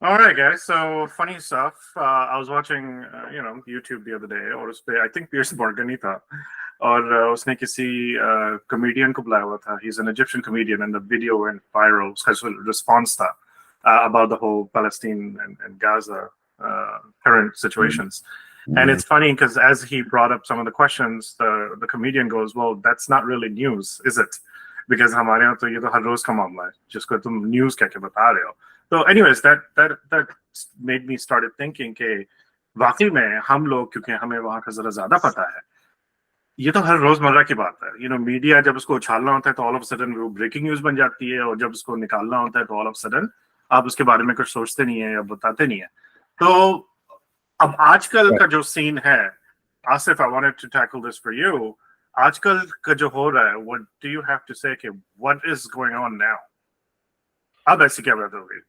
All right, guys. So funny stuff. I was watching, YouTube the other day, और उस पे I think Pierce Morgan ही था, और उसने किसी comedian को बुलाया हुआ था. He's an Egyptian comedian, and the video went viral. उसका response था about the whole Palestine and Gaza current situations. And it's funny because as he brought up some of the questions, the comedian goes, "Well, that's not really news, is it? Because हमारे यहाँ तो ये तो हर रोज का मामला है, जिसको तुम news कह के बता रहे हो." So, anyways, that made me started thinking कि वाकई में हम लोग, क्योंकि हमें वहाँ का जरा ज्यादा पता है, ये तो हर रोजमर्रा की बात है. मीडिया जब उसको उछालना होता है तो ऑल ऑफ सडन वो ब्रेकिंग न्यूज बन जाती है, और जब उसको निकालना होता है तो ऑल ऑफ सडन आप उसके बारे में कुछ सोचते नहीं है या बताते नहीं है. तो अब आजकल का जो सीन है, Asif, I wanted to tackle this for you. आजकल का जो हो रहा है, what do you have to say कि what is going on now? अब ऐसी क्या बात होगी?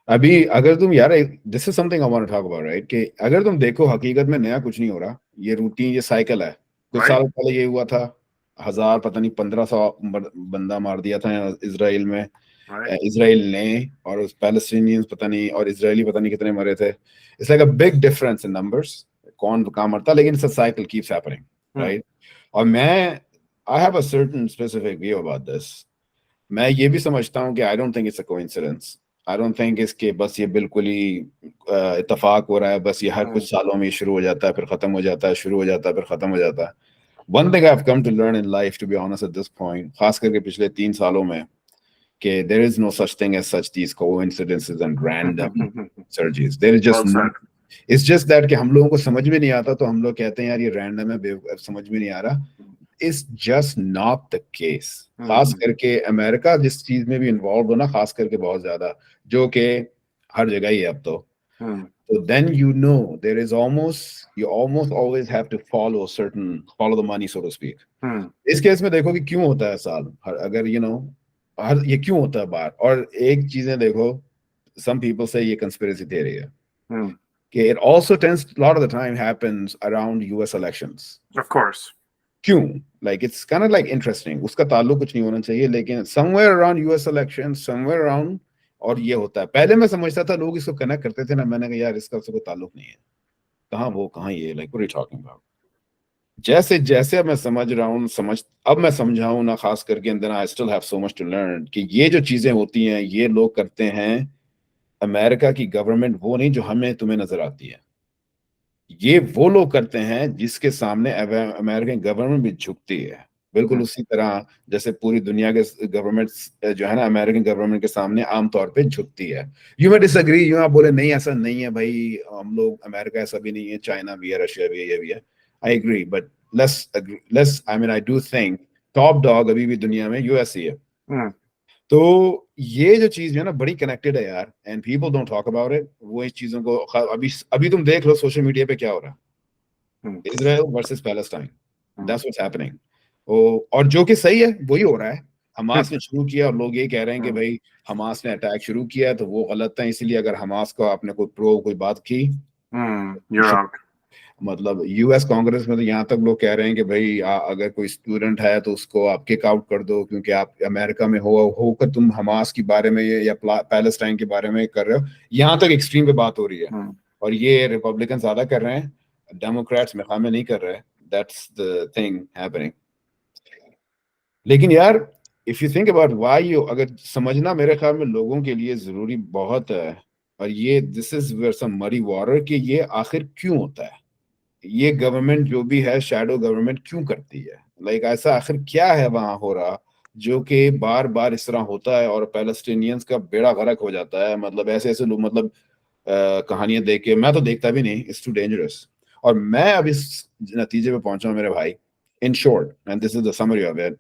अभी अगर तुम यार, this is something I want to talk about, right, कि अगर तुम देखो हकीकत में नया कुछ नहीं हो रहा. ये रूटीन, ये साइकिल है. कुछ साल पहले ये हुआ था, 1000 पता नहीं 1500 बंदा मार दिया था इजराइल में, इजराइल ने, और उस पैलेस्टीनियंस पता नहीं, और इजरायली पता नहीं कितने मरे थे. It's like a big difference in numbers, कौन कहाँ मरता, लेकिन it's a cycle keeps happening, right. और मैं I have a certain specific view about this. मैं ये भी समझता हूँ कि I don't think it's a coincidence. I don't think इसके बस ये बिल्कुल ही इत्तेफाक हो रहा है. बस ये हर कुछ सालों में शुरू हो जाता है, फिर खत्म हो जाता है, शुरू हो जाता है, फिर खत्म हो जाता है. One thing I have come to learn in life, to be honest at this point, खास करके पिछले 3 सालों में, कि there is no such thing as such these coincidences and random surges. There is just no, it's just that कि हम लोगों को समझ में नहीं आता, तो हम लोग कहते हैं यार ये रैंडम है, समझ में नहीं आ रहा. It's just not the case. खास करके अमेरिका जिस चीज में भी इन्वॉल्व हो ना, खास करके बहुत ज्यादा, जो कि हर जगह ही है अब तो. So then you know there is you almost always have to follow the money, so to speak. इस केस में देखो कि क्यों होता है साल, अगर हर ये क्यों होता है बार. और एक चीजें देखो, some people say ये conspiracy theory है, कि it also tends a lot of the time happens around US elections. Of course. क्यों? Like it's kind of like interesting. उसका ताल्लुक कुछ नहीं होना चाहिए, लेकिन somewhere around US elections, somewhere around, और ये होता है. पहले मैं समझता था लोग इसको कनेक्ट करते थे ना, मैंने कहा यार इसका कोई ताल्लुक नहीं है, कहाँ ये, like what are you talking about? जैसे जैसे अब मैं समझ रहा हूँ, अब मैं समझाऊं ना, खास करके अंदर, I still have so much to learn, कि ये जो चीजें होती हैं ये लोग करते हैं. अमेरिका की गवर्नमेंट वो नहीं जो हमें तुम्हें नजर आती है, ये वो लोग करते हैं जिसके सामने अमेरिकन गवर्नमेंट भी झुकती है. बिल्कुल उसी तरह जैसे पूरी दुनिया के गवर्नमेंट जो है ना, अमेरिकन गवर्नमेंट के सामने आमतौर पे झुकती है. यू में डिसएग्री, यू आप बोले नहीं ऐसा नहीं है भाई, हम लोग, अमेरिका ऐसा भी नहीं है, चाइना भी है, रशिया भी है, ये भी है. I agree, but let's I mean I do think top dog अभी भी दुनिया में यूएस ही है. तो ये जो चीज है ना, बड़ी कनेक्टेड है यार, and people don't talk about it. वो इस चीजों को अभी तुम देख लो सोशल मीडिया पे क्या हो रहा है, Israel versus Palestine, that's what's happening. और जो कि सही है वही हो रहा है. हमास ने शुरू किया और लोग ये कह रहे हैं कि भाई हमास ने अटैक शुरू किया तो वो गलत है, इसलिए अगर हमास को आपने कोई बात की, मतलब यूएस कांग्रेस में तो यहाँ तक लोग कह रहे हैं कि भाई अगर कोई स्टूडेंट है तो उसको आप किक आउट कर दो, क्योंकि आप अमेरिका में होकर तुम हमास के बारे में या पैलेस्टाइन के बारे में कर रहे हो. यहाँ तक एक्सट्रीम पे बात हो रही है. और ये रिपब्लिकन ज्यादा कर रहे हैं, डेमोक्रेट्स में नहीं कर रहे. That's the thing happening. लेकिन यार if you think about why, अगर समझना मेरे ख्याल में लोगों के लिए जरूरी बहुत है, और ये दिस इज वेयर सम मरी वाटर, कि ये आखिर क्यों होता है, ये गवर्नमेंट जो भी है शैडो गवर्नमेंट क्यों करती है, लाइक ऐसा आखिर क्या है वहां हो रहा जो कि बार बार इस तरह होता है और पैलेस्टीनियंस का बेड़ा गर्क हो जाता है. मतलब ऐसे ऐसे लोग, मतलब कहानियां देख के मैं तो देखता भी नहीं, इट्स टू डेंजरस. और मैं अब इस नतीजे पे पहुंचा हूं मेरे भाई, in short, and this is the summary of it,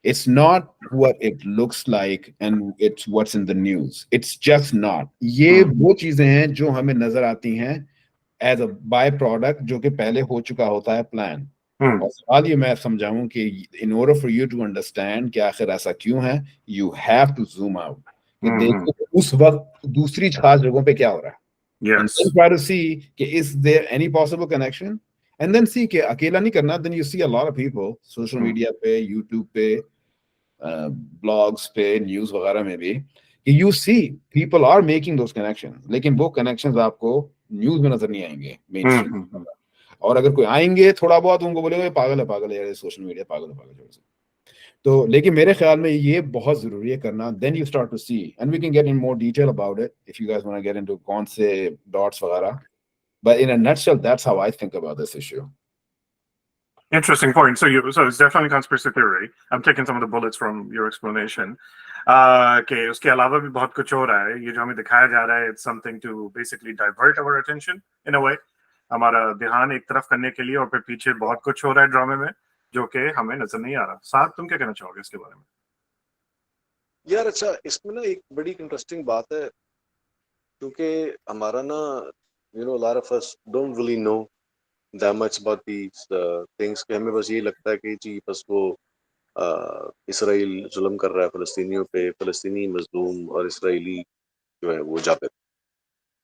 it's not what it looks like and it's what's in the news. It's just not. ये वो चीजें हैं जो हमें नजर आती हैं एज अ बाय प्रोडक्ट, जो कि पहले हो चुका होता है प्लान. और सवाल ये मैं समझाऊं कि in order for you to understand कि आखिर ऐसा क्यों है, you have to zoom out, कि देखो उस वक्त दूसरी खास जगहों पे क्या हो रहा है. And then try to see कि is there any possible connection, and then see कि अकेला नहीं करना. then you see a lot of people social media पे, YouTube पे, ब्लॉग्स पे, न्यूज वगैरह में भी, You see, people are making those connections, लेकिन वो connections आपको न्यूज में नजर नहीं आएंगे मेन स्ट्रीम। हम्म। और अगर कोई आएंगे थोड़ा बहुत, उनको बोलेंगे पागल है यार, सोशल मीडिया पागल है छोड़ से। तो लेकिन मेरे ख्याल में ये बहुत जरूरी है करना। Then you start to see, and we can get in more detail about it if you guys want to get into कौन से डॉट्स वगैरह, but in a nutshell that's how I think about this issue. Interesting point. So it's definitely conspiracy theory. I'm taking some of the bullets from your explanation. कि उसके अलावा भी बहुत कुछ हो रहा है, ये जो हमें दिखाया जा रहा है, it's something to basically divert our attention in a way, हमारा ध्यान एक तरफ करने के लिए, और फिर पीछे बहुत कुछ हो रहा है ड्रामे में जो कि हमें नजर नहीं आ रहा। साथ तुम क्या कहना चाहोगे इसके बारे में? यार अच्छा, इसमें ना एक बड़ी इंटरेस्टिंग बात है, क्योंकि हमारा ना lot of us don't really know that much about these things, कि हमें बस ये लगता है कि जी बस वो इसराइल जुल्म कर रहा है फ़लस्तीनियों पे, फ़लस्तीनी मजलूम और इसराइली जो है वो जाबिर।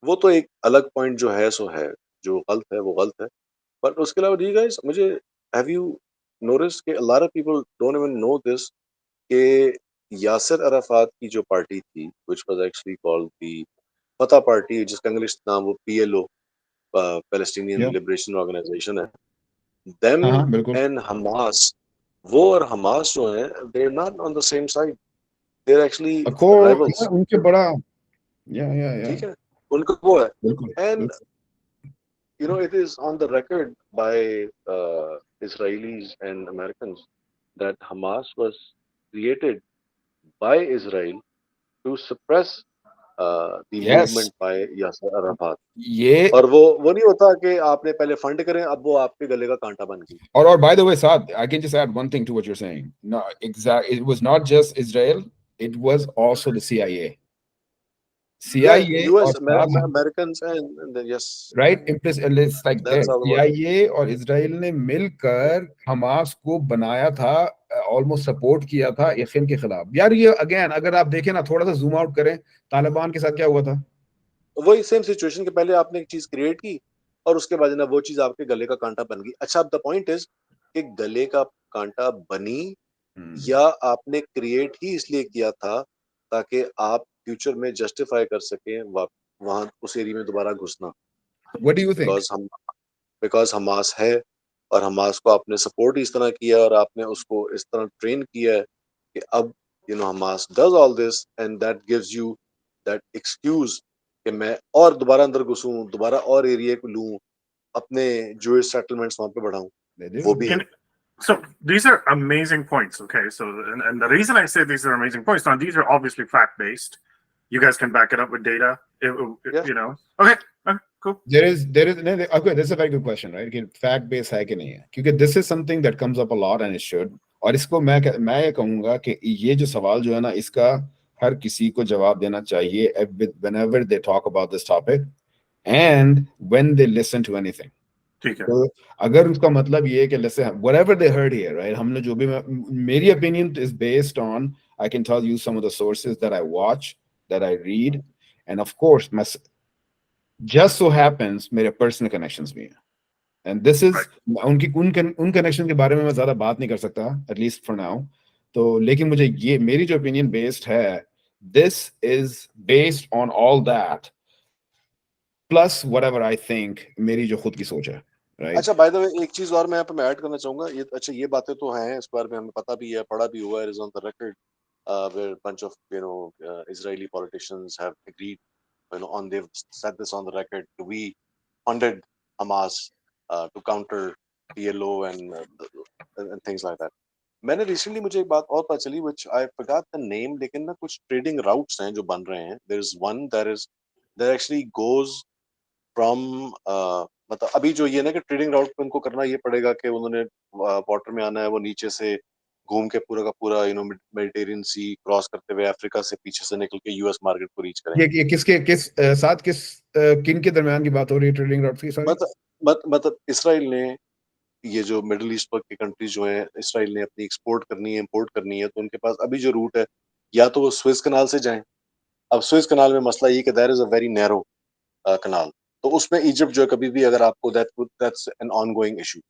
वो तो एक अलग पॉइंट जो है सो है, जो गलत है वो गलत है। बट उसके अलावा डी गाइस, मुझे हैव यू नोटिस कि a lot of people don't even know this, कि यासिर अराफात की जो पार्टी थी, which was actually called the Fatah party, जिसका इंग्लिश नाम वो पीएलओ, पैलेस्टीनियन या लिबरेशन ऑर्गेनाइजेशन है, देम हाँ बिल्कुल, एंड हमास, वो और हमास जो है, they are not on the same side, they are actually rivals. उनके बड़ा, या ठीक है, उनका वो है। बिल्कुल एंड बिल्कुल। it is on the record by Israelis and Americans that Hamas was created by Israel to suppress the yes, movement by Yasser Arafat. ये और वो नहीं होता कि आपने पहले फंड करें, अब वो आपके गले का कांटा बन गई। or by the way, Saad, I can just add one thing to what you're saying. No, exactly. It was not just Israel, it was also the CIA. Yeah, CIA और US, साथ, Americans, and then yes, right, it's like that's that, how it was. CIA और Israel ने मिलकर Hamas को बनाया था, almost support किया था यकीन के खिलाफ। यार ये अगेन अगर आप देखें ना, थोड़ा सा जूम आउट करें, तालिबान के साथ क्या हुआ था? वही सेम सिचुएशन, के पहले आपने एक चीज क्रिएट की और उसके बाद ना वो चीज आपके गले का कांटा बन गई। अच्छा, अब द पॉइंट इज कि गले का कांटा बनी या आपने क्रिएट ही इसलिए किया था ताकि आप फ्यूचर में जस्टिफाई कर सकें वहां उस एरिया में दोबारा घुसना। What do you think? Because Hamas है, और हमास को आपने सपोर्ट इस तरह किया और आपने उसको इस तरह ट्रेन किया है कि अब Hamas does all this and that gives you that excuse कि मैं और दोबारा अंदर घुसूं, दोबारा और एरिया को लूं, अपने जूइश सेटलमेंट्स वहां पे बढ़ाऊं, दे वो दो। भी है। So these are amazing points. Okay, so and the reason I say these are amazing points, now these are obviously fact based. You guys can back it up with data. Yeah. Okay, cool. there is नहीं, okay, this is a very good question, right, कि fact base है कि नहीं है, क्योंकि this is something that comes up a lot and it should। और इसको मैं ये कहूंगा कि ये जो सवाल जो है ना, इसका हर किसी को जवाब देना चाहिए whenever they talk about this topic and when they listen to anything। ठीक है। तो अगर उसका मतलब ये है कि listen whatever they heard here, right, हमने जो भी, मेरी opinion is based on, I can tell you some of the sources that I watch, that I read, and of course my just so happens मेरे personal connections भी हैं, and this is Right. उन connection के बारे में मैं ज्यादा बात नहीं कर सकता, एटलीस्ट फॉर नाउ। तो लेकिन मुझे ये, मेरी जो ओपिनियन बेस्ड है, this is based on all that plus whatever I think, मेरी जो खुद की सोच है, राइट। अच्छा, बाय द वे एक चीज और मैं यहाँ पे मैं ऐड करना चाहूंगा, ये अच्छा ये बातें तो हैं, इस बारे में हमें पता भी है, पढ़ा भी हुआ है, is on the record where bunch of Israeli politicians have agreed, on they've said this on the record, we funded Hamas to counter PLO and things like that. मैंने रिसेंटली, मुझे एक बात और पता चली, which I forgot the name, लेकिन ना कुछ ट्रेडिंग राउट्स हैं जो बन रहे हैं। there is one that actually goes from मतलब अभी जो ये ना कि ट्रेडिंग राउट पे उनको करना ये पड़ेगा कि उन्होंने वाटर में आना है, वो नीचे से घूम के पूरा का पूरा मेडिटेरियन सी क्रॉस करते हुए अफ्रीका से पीछे से निकल के यूएस मार्केट को रीच करेंगे। ये किसके साथ किस किन के दरमियान की बात हो रही है ट्रेडिंग राउट्स की? सॉरी, मतलब इसराइल ने, ये जो मिडिल ईस्ट पर की कंट्रीज जो है, इसराइल ने अपनी एक्सपोर्ट करनी है, इंपोर्ट करनी है, तो उनके पास अभी जो रूट है, या तो वो स्विस कनाल से जाएं। अब स्विस कनाल में मसला ये कि there is a very narrow canal, तो उसमें इजिप्ट जो है कभी भी, अगर आपको दैट्स एन ऑनगोइंग इशू,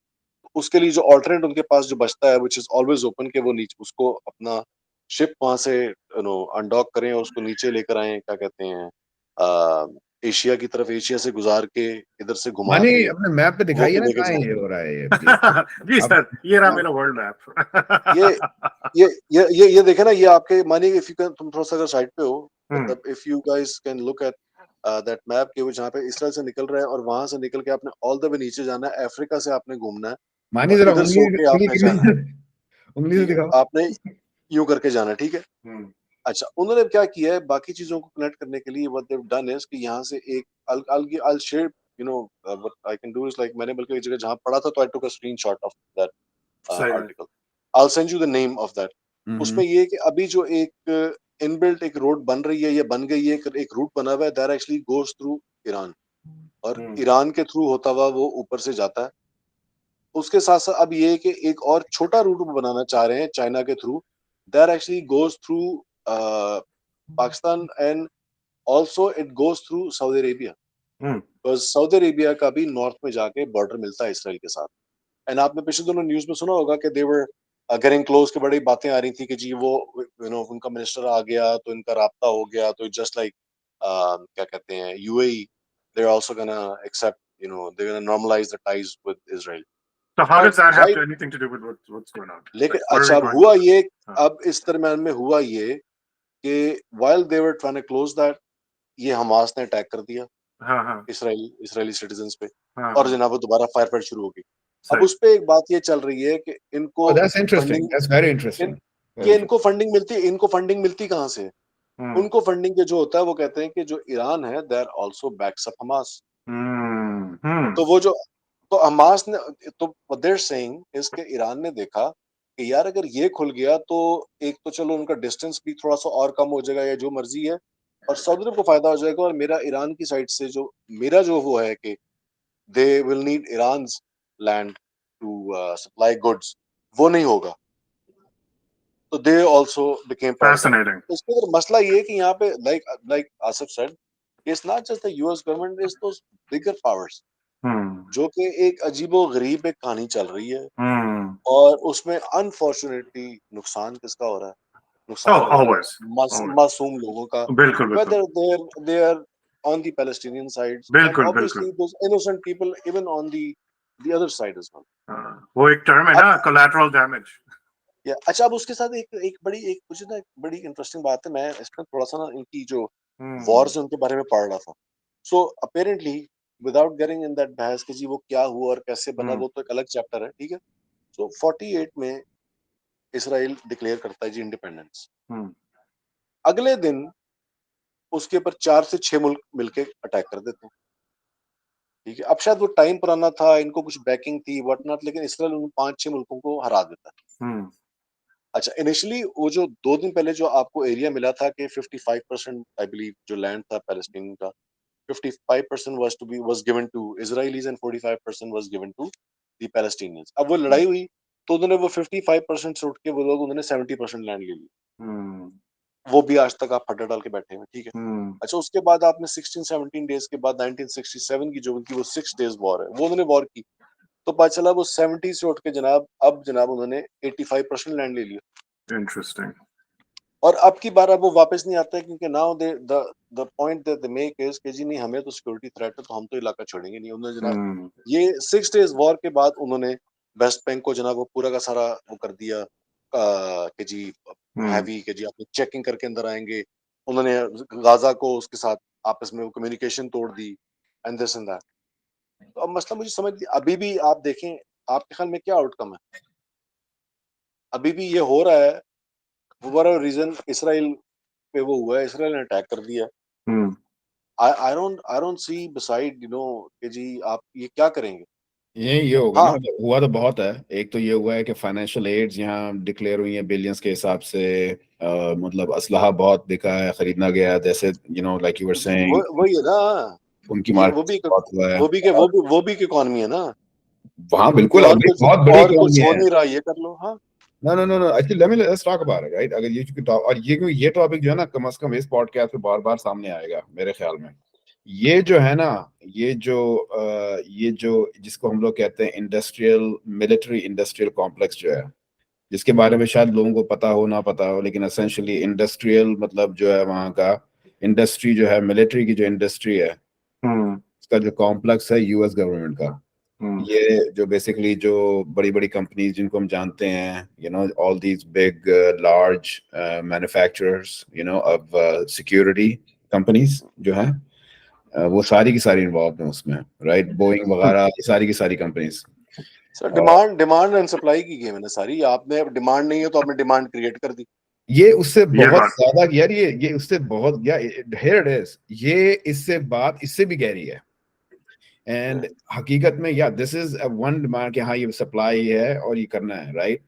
उसके लिए जो ऑल्टरनेट उनके पास जो बचता है, व्हिच इज ऑलवेज ओपन, कि वो नीचे उसको अपना शिप वहां से अनडॉक करें और उसको नीचे लेकर आए, क्या कहते हैं, एशिया की तरफ, एशिया से गुजार के इधर से घुमा मानी के अपने मैप पे वो दिखाइए फिर ना लेके कहाँ जाएं। ये हो रहा है ये जी अब सर, ये रहा हाँ, मेरा वर्ल्ड ये मैप। ये देखे ना, ये आपके मानिए, इफ यू कैन, तुम थोड़ा सा अगर साइड पे हो, हम्म, मतलब if you guys can look at that map, के वो जहाँ पे इसराइल से निकल रहा है और वहां से निकल के आपने ऑल द वे नीचे जाना है, अफ्रीका से आपने घूमना है मानी और जरा इधर से उंगली होके उंगली आपने उंगली जाना है, से उंगली से ठीक है, दिखाओ। आपने यूं करके जाना है, ठीक है। हम्म, अच्छा, उन्होंने क्या किया है बाकी चीजों को कनेक्ट करने के लिए, what they have done is कि यहाँ से एक I'll share, what I can do is like, मैंने बल्कि एक जगह जहाँ पढ़ा था तो आई टुक अ स्क्रीनशॉट ऑफ दैट सही है। Article, I'll send you the name of that। हम्म उसमें ये है कि अभी जो एक इनबिल्ट एक रोड बन रही है, ये बन गई है, एक रूट बना हुआ है, that actually goes through Iran, और हम्म, ईरान के थ्रू होता हुआ वो ऊपर से जाता है। उसके साथ साथ अब ये है कि एक और छोटा रूट बनाना चाह रहे हैं चाइना के through, that actually goes through Pakistan, and also it goes through Saudi Arabia, hmm, because Saudi Arabia का भी नॉर्थ में जाके बॉर्डर मिलता है इसराइल के साथ। एंड आपने पिछले दिनों न्यूज में सुना होगा कि दे वर गेटिंग क्लोज की बड़ी बातें आ रही थी कि जी वो उनका मिनिस्टर आ गया तो इनका राब्ता हो गया, तो जस्ट लाइक क्या कहते हैं, UAE, they are also gonna accept, they gonna normalise the ties with Israel. So how does but that have right, to anything to do with what's going on? लेकिन Like, where are अच्छा we अब going हुआ with this? ये, हाँ, अब इस दरम्यान में हुआ ये कि while they were trying to close that, ये हमास ने अटैक कर दिया हाँ, हाँ, इसराइली सिटीजन्स पे, हाँ, और हाँ, जनाब वो दोबारा फायर फाइट शुरू हो गई। अब सही। उस पे एक बात ये चल रही है कि इनको Oh, that's interesting. Funding, That's very in, interesting. Very कि interesting. इनको फंडिंग मिलती कहाँ से? हम्म, उनको फंडिंग के जो होता है वो कहते हैं कि जो ईरान है, there also backs up Hamas. Hmm, तो वो जो, तो हमास ने, तो देयर सेइंग इस के ईरान ने देखा कि यार अगर ये खुल गया तो एक तो चलो उनका डिस्टेंस भी थोड़ा सा और कम हो जाएगा या जो मर्जी है, और सऊदी अरब को फायदा हो जाएगा, और मेरा ईरान की साइड से जो मेरा जो वो है कि they will need Iran's land to supply goods, वो नहीं होगा, तो they also became part of that. fascinating. इसके अंदर मसला ये है कि यहाँ पे like Asif said, it's not just the US government, is those bigger powers, hmm, जो कि एक अजीबो गरीब एक कहानी चल रही है, हम्म, और उसमें अनफॉर्चुनेटली नुकसान किसका हो रहा है? oh, नुकसान हो रहा है always, always, मासूम लोगों का, बिल्कुल, बिल्कुल, whether they are on the Palestinian sides, and बिल्कुल, बिल्कुल। obviously those innocent people even on the other side as well। वो एक टर्म है अब ना, collateral damage। या अच्छा, अब उसके साथ एक बड़ी, एक मुझे ना एक बड़ी इंटरेस्टिंग बात है, मैं इसमें थोड़ा सा ना इनकी जो हम्म, वॉर्स उनके बारे में पढ़ रहा था। So apparently, without getting in that बहस कि जी वो क्या हुआ और कैसे बना, हम्म, वो तो एक अलग चैप्टर है, ठीक है। सो 48 में इसराइल डिक्लेयर करता है जी इंडिपेंडेंस। हम्म, अगले दिन उसके ऊपर 4 से 6 मुल्क मिलके अटैक कर देते हैं, ठीक है। अब शायद वो टाइम पुराना था, इनको कुछ बैकिंग थी व्हाट नॉट, लेकिन इसराइल उन 5-6 मुल्कों को हरा देता है। हम्म, अच्छा, इनिशियली वो जो 2 दिन पहले जो आपको एरिया मिला था कि 55% आई बिलीव जो लैंड था पैलेस्टीन का, 55% was given to Israelis and 45% was given to the Palestinians। अब वो लड़ाई हुई तो उन्होंने वो 55% से उठ के वो लोग उन्होंने 70% लैंड ले ली। हम्म, वो भी आज तक आप हड्डा डाल के बैठे हैं, ठीक है। हम्म, अच्छा, उसके बाद आपने 16-17 डेज के बाद 1967 की जो उनकी वो 6 डेज वॉर है, वो उन्होंने वॉर की, तो पता चला वो 70 से उठ के जनाब अब जनाब उन्होंने 85% लैंड ले लिया। interesting। और अब की बार अब वो वापस नहीं आता है, क्योंकि now they the point that they make is कि जी नहीं, हमें तो सिक्योरिटी थ्रेट है, तो हम तो इलाका छोड़ेंगे नहीं। उन्होंने जनाब हम्म, ये 6 डेज वॉर के बाद उन्होंने वेस्ट बैंक को जनाब वो पूरा का सारा वो कर दिया कि जी हम्म, हैवी, कि जी आप चेकिंग करके अंदर आएंगे। उन्होंने गाजा को उसके साथ आपस में वो कम्युनिकेशन तोड़ दी, एंड दिस एंड दैट। तो अब मसला मुझे समझ अभी भी आप देखें, आपके ख्याल में क्या आउटकम है? अभी भी ये हो रहा है, वो रीजन इसराइल पे वो हुआ है, इसराइल ने अटैक कर दिया। हम्म, आई डोंट सी बिसाइड कि जी आप ये क्या करेंगे? ये होगा ना, हाँ, मतलब हुआ तो बहुत है। एक तो ये हुआ है कि फाइनेंशियल एड्स यहाँ डिक्लेयर हुई है बिलियंस के हिसाब से। मतलब असलहा बहुत बिका है, खरीदना गया है, जैसे लाइक यू वर सेइंग, वही है ना, उनकी ये मार्केट बहुत हुआ है। और वो भी की इकोनॉमी है ना, वहाँ कि बिल्कुल अभी बहुत बड़ी और कुछ इकोनॉमी हो है। नहीं रहा, ये कर लो। हाँ, no no no no, actually let's talk about it, right. अगर ये चूंकि और ये क्योंकि ये टॉपिक जो है ना, कम से कम इस पॉडकास्ट पे बार बार सामने आएगा मेरे ख्याल में। ये जो है ना, ये जो जिसको हम लोग कहते हैं इंडस्ट्रियल, मिलिट्री इंडस्ट्रियल कॉम्प्लेक्स जो है, जिसके बारे में शायद लोगों को पता हो ना पता हो, लेकिन एसेंशियली इंडस्ट्रियल मतलब जो है वहाँ का इंडस्ट्री जो है, मिलिट्री की जो इंडस्ट्री है, उसका जो कॉम्प्लेक्स है यूएस गवर्नमेंट का, ये जो बेसिकली जो बड़ी बड़ी कंपनीज जिनको हम जानते हैं, you know all these big large manufacturers, you know of security companies जो हैं, वो सारी की सारी इन्वॉल्व हैं उसमें, राइट? बोइंग वगैरह, ये सारी की सारी companies. Sir demand and supply की गेम है ना सारी। आपने अब डिमांड नहीं है तो आपने डिमांड क्रिएट कर दी। ये उससे बहुत बात ज्यादा यार, ये उससे बहुत, या हियर इट इज, ये इससे बात इससे भी गहरी है। एंड हकीकत में या दिस इज वन डिमांड कि हाँ ये सप्लाई है और ये करना है, राइट?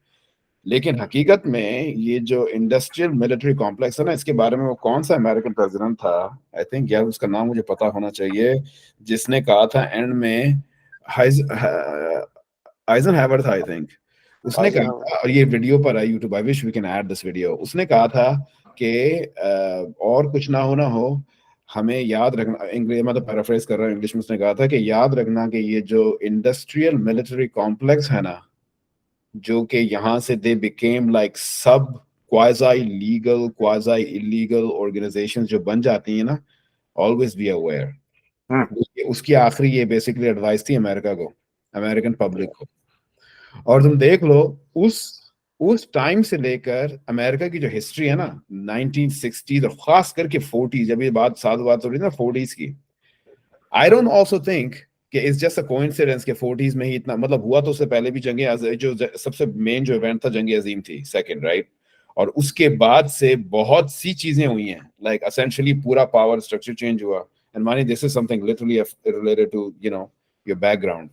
लेकिन हकीकत में ये जो इंडस्ट्रियल मिलिट्री कॉम्प्लेक्स है ना, इसके बारे में वो कौन सा अमेरिकन प्रेसिडेंट था, आई थिंक यार उसका नाम मुझे पता होना चाहिए, जिसने कहा था एंड में, आइजनहावर था आई थिंक, उसने कहा था, और ये वीडियो पर है YouTube, I wish we can add this video, उसने कहा था कि और कुछ ना हो हमें याद रखना, इंग्लिश मतलब पैराफ्रेज कर रहा हूँ इंग्लिश में, उसने कहा था कि याद रखना कि ये जो इंडस्ट्रियल मिलिट्री कॉम्प्लेक्स है ना, जो कि यहाँ से दे बिकेम लाइक सब quasi legal quasi illegal organisation जो बन जाती हैं ना, ऑलवेज बी अवेयर। उसकी आखिरी ये बेसिकली एडवाइस थी अमेरिका को, अमेरिकन पब्लिक को। और तुम देख लो उस टाइम से लेकर अमेरिका की जो हिस्ट्री है ना, 1960 और खास करके 40, जब ये बात हो रही है ना 40s की, आई डोंट आल्सो थिंक कि इट्स जस्ट अ कोइंसिडेंस के 40s में ही इतना, मतलब हुआ तो उससे पहले भी जंगे, जो सबसे मेन जो इवेंट था जंग अजीम थी सेकंड, राइट? और उसके बाद से बहुत सी चीजें हुई हैं, लाइक एसेंशियली पूरा पावर स्ट्रक्चर चेंज हुआ। एंड मानी this is something literally related to you know your background.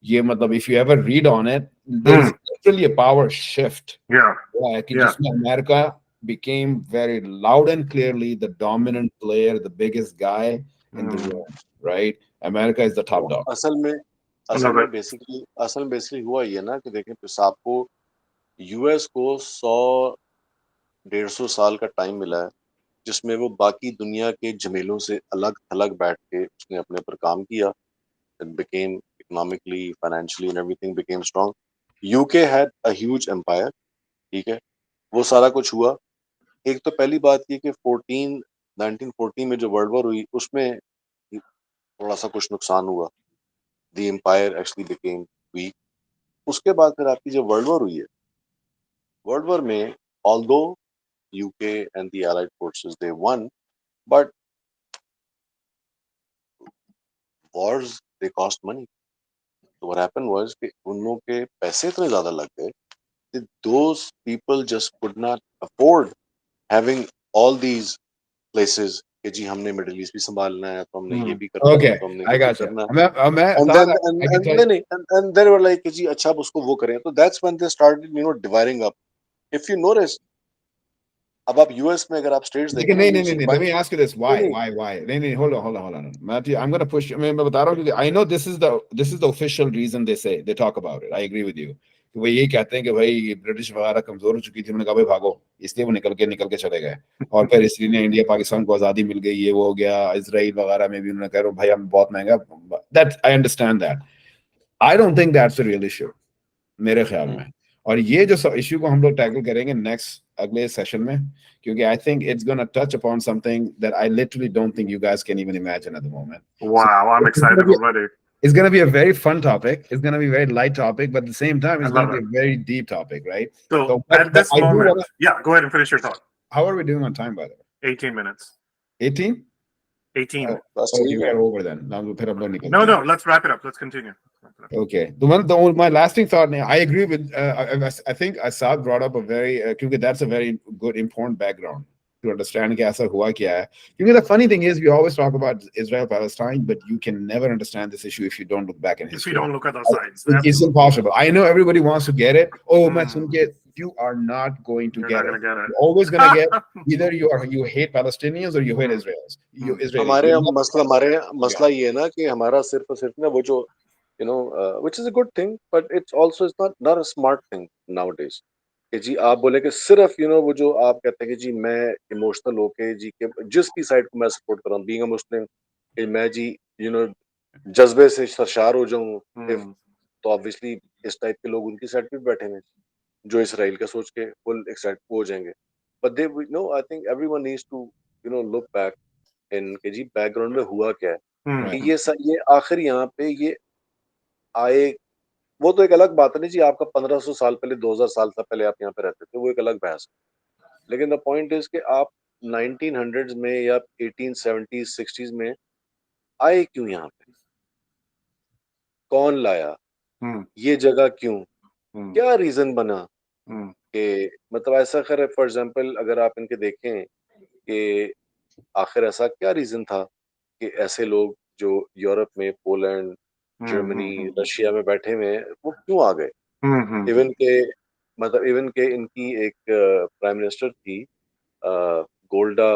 ये मतलब if you ever read on it, there is literally a power shift कि जिसमें America became very loud and clearly the dominant player, the biggest guy in the room, right? America is the top dog. असल में basically हुआ ये ना कि देखें, आपको यूएस को 100-150 साल का टाइम मिला है जिसमें वो बाकी दुनिया के झमेलों से अलग थलग बैठ के उसने अपने पर काम किया। It became economically, financially and everything became strong. UK had a huge empire, ठीक है, वो सारा कुछ हुआ। एक तो पहली बात ये कि 1914 में जो वर्ल्ड वॉर हुई उसमें थोड़ा सा कुछ नुकसान हुआ। The empire actually became weak. उसके बाद फिर आपकी जो वर्ल्ड वॉर हुई है, वर्ल्ड वॉर में although UK and the allied forces they won, but wars they cost money. So what happened was कि उन लोगों के पैसे इतने ज्यादा लग गए that those people just could not afford having all these places कि जी हमने मिडिल ईस्ट भी संभालना है तो हमने ये भी करना है तो हमने I वो भी got you. करना है। And then and they were like कि जी अच्छा अब उसको वो करें। तो that's when they started dividing up. If you notice, अब आप यूएस में अगर आप स्टेट्स देखें ना, नहीं, let me ask you this, why नहीं, hold on, Matthew, I'm going to push, मैं बता रहा हूँ क्योंकि I know this is the official reason they talk about it. I agree with you कि वो यही कहते हैं कि भाई ब्रिटिश वगैरह कमजोर हो चुकी थी, उन्होंने कहा भाई भागो, इसलिए वो निकल के चले गए, और फिर इसलिए इंडिया पाकिस्तान को आजादी मिल गई, ये वो हो गया, इजराइल वगैरह में भी उन्होंने कहा भाई हम बहुत महंगा, that I understand that. I don't think that's a real issue मेरे ख्याल में। और ये जो इश्यू को हम लोग टैकल करेंगे नेक्स्ट अगले सेशन में, क्योंकि I think it's gonna touch upon something that I literally don't think you guys can even imagine at the moment. Wow, I'm excited already. It's going to be a very fun topic. It's going to be a very light topic, but at the same time, it's going to be a very deep topic, right? So at this moment, yeah, go ahead and finish your thought. How are we doing on time, by the way? 18 minutes. 18? 18. Oh, you are over then. No, let's wrap it up. Let's continue. Okay. My lasting thought, I agree with, I think Asad brought up a very, because that's a very good, important background to understand कि ऐसा हुआ क्या है. Because the funny thing is, we always talk about Israel Palestine, but you can never understand this issue if you don't look back in history. If you don't look at the sides. It's impossible. I know everybody wants to get it. Oh, you are not going to get it. You're always going to get either you hate Palestinians or you hate Israelis. हमारे मसला ये है ना कि हमारा सिर्फ और सिर्फ ना वो जो which is a good thing, but it's not a smart thing nowadays. कि जी आप बोले कि सिर्फ वो जो आप कहते हैं कि जी मैं इमोशनल होके जी के जिसकी साइड को मैं सपोर्ट कर रहा हूँ, बीइंग अ मुस्लिम, कि मैं जी जज्बे से सरशार हो जाऊं, तो ऑब्वियसली इस टाइप के लोग उनकी साइड पे बैठे हैं। जो इसराइल का सोच के फुल एक्सटेंट हो जाएंगे, but they know, I think everyone needs to look back in कि जी बैकग्राउंड में हुआ क्या है, कि Right. ये आखिर यहाँ पे ये आए। वो तो एक अलग बात है नहीं जी, आपका 1500 साल पहले, 2000 साल पहले आप यहाँ पे रहते थे, वो एक अलग बहस है। लेकिन द पॉइंट इज कि आप 1900s में या 1870s 60s में आए क्यों यहाँ पे, कौन लाया, हम्म ये जगह क्यों, हम्म क्या रीजन बना हम्म कि मतलब ऐसा खैर फॉर एग्जांपल अगर आप इनके देखें कि आखिर ऐसा क्या रीजन था कि ऐसे लोग जो यूरोप में, पोलैंड, जर्मनी, हम्म रशिया में बैठे हुए हैं, वो क्यों आ गए। हम्म इवन के मतलब इवन के इनकी एक प्राइम मिनिस्टर थी, गोल्डा,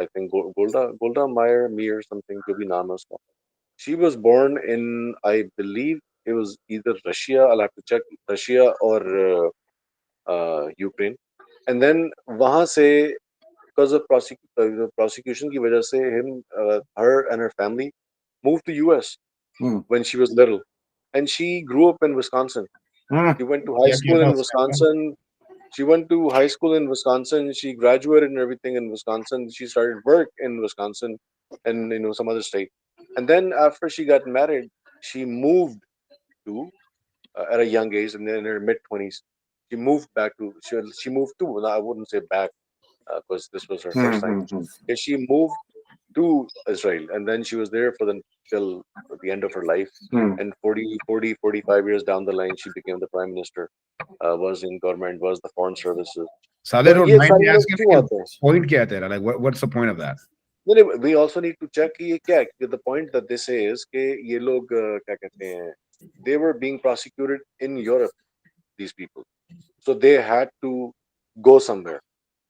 I think गोल्डा गोल्डा Mayar Mir something, जो भी नाम है उसका। She was born in, I believe it was either Russia, I'll have to check, Russia or Ukraine, and then वहां से because of prosecution की वजह से him, her and her family moved to US hmm when she was little, and she grew up in Wisconsin. Hmm She went to high क्या किया school था in उसने अपना? Wisconsin. She went to high school in Wisconsin. She graduated and everything in Wisconsin. She started work in Wisconsin and some other state. And then after she got married, she moved to at a young age, and then in her mid 20s, she moved back to she moved to. Well, I wouldn't say back because this was her first time. Hmm Yeah, she moved to Israel, and then she was there for till the end of her life. Hmm And 45 years down the line, she became the prime minister. Was in government, was the foreign services. साले तो don't ये mind me सारे लोग asking, क्यों लेकिन आते हैं? point क्या है तेरा? Like what's the point of that? नहीं, we also need to check कि ये क्या है। The point that they say is कि ये लोग क्या कहते हैं, they were being prosecuted in Europe, these people, so they had to go somewhere,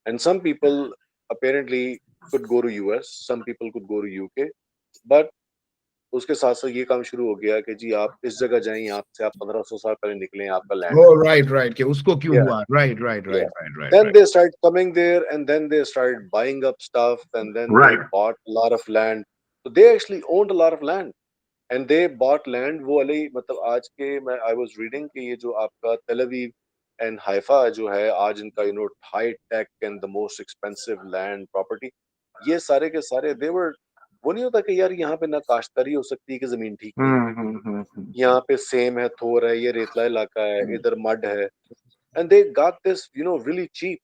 and some people apparently could go to US, some people could go to UK, but उसके साथ साथ ये काम शुरू हो गया कि जी आप इस जगह जाएं, यहाँ से आप 1500 साल पहले निकले, आपका लैंड है। Oh, right, कि उसको क्यों Yeah, हुआ? Right. yeah. Then they started coming there, and then they started buying up stuff, and then they right bought a lot of land. So they actually owned a lot of land, and they bought land वो वाली मतलब आज के मैं I was reading कि ये जो आपका Tel Aviv and Haifa जो है आज इनका high tech and the most expensive land property, ये सारे के सारे they were, वो नहीं होता कि यार यहाँ पे ना काश्तकारी हो सकती है कि जमीन ठीक नहीं है, यहाँ पे सेम है, थोर है, ये रेतला इलाका है, इधर मड है, and they got this really cheap.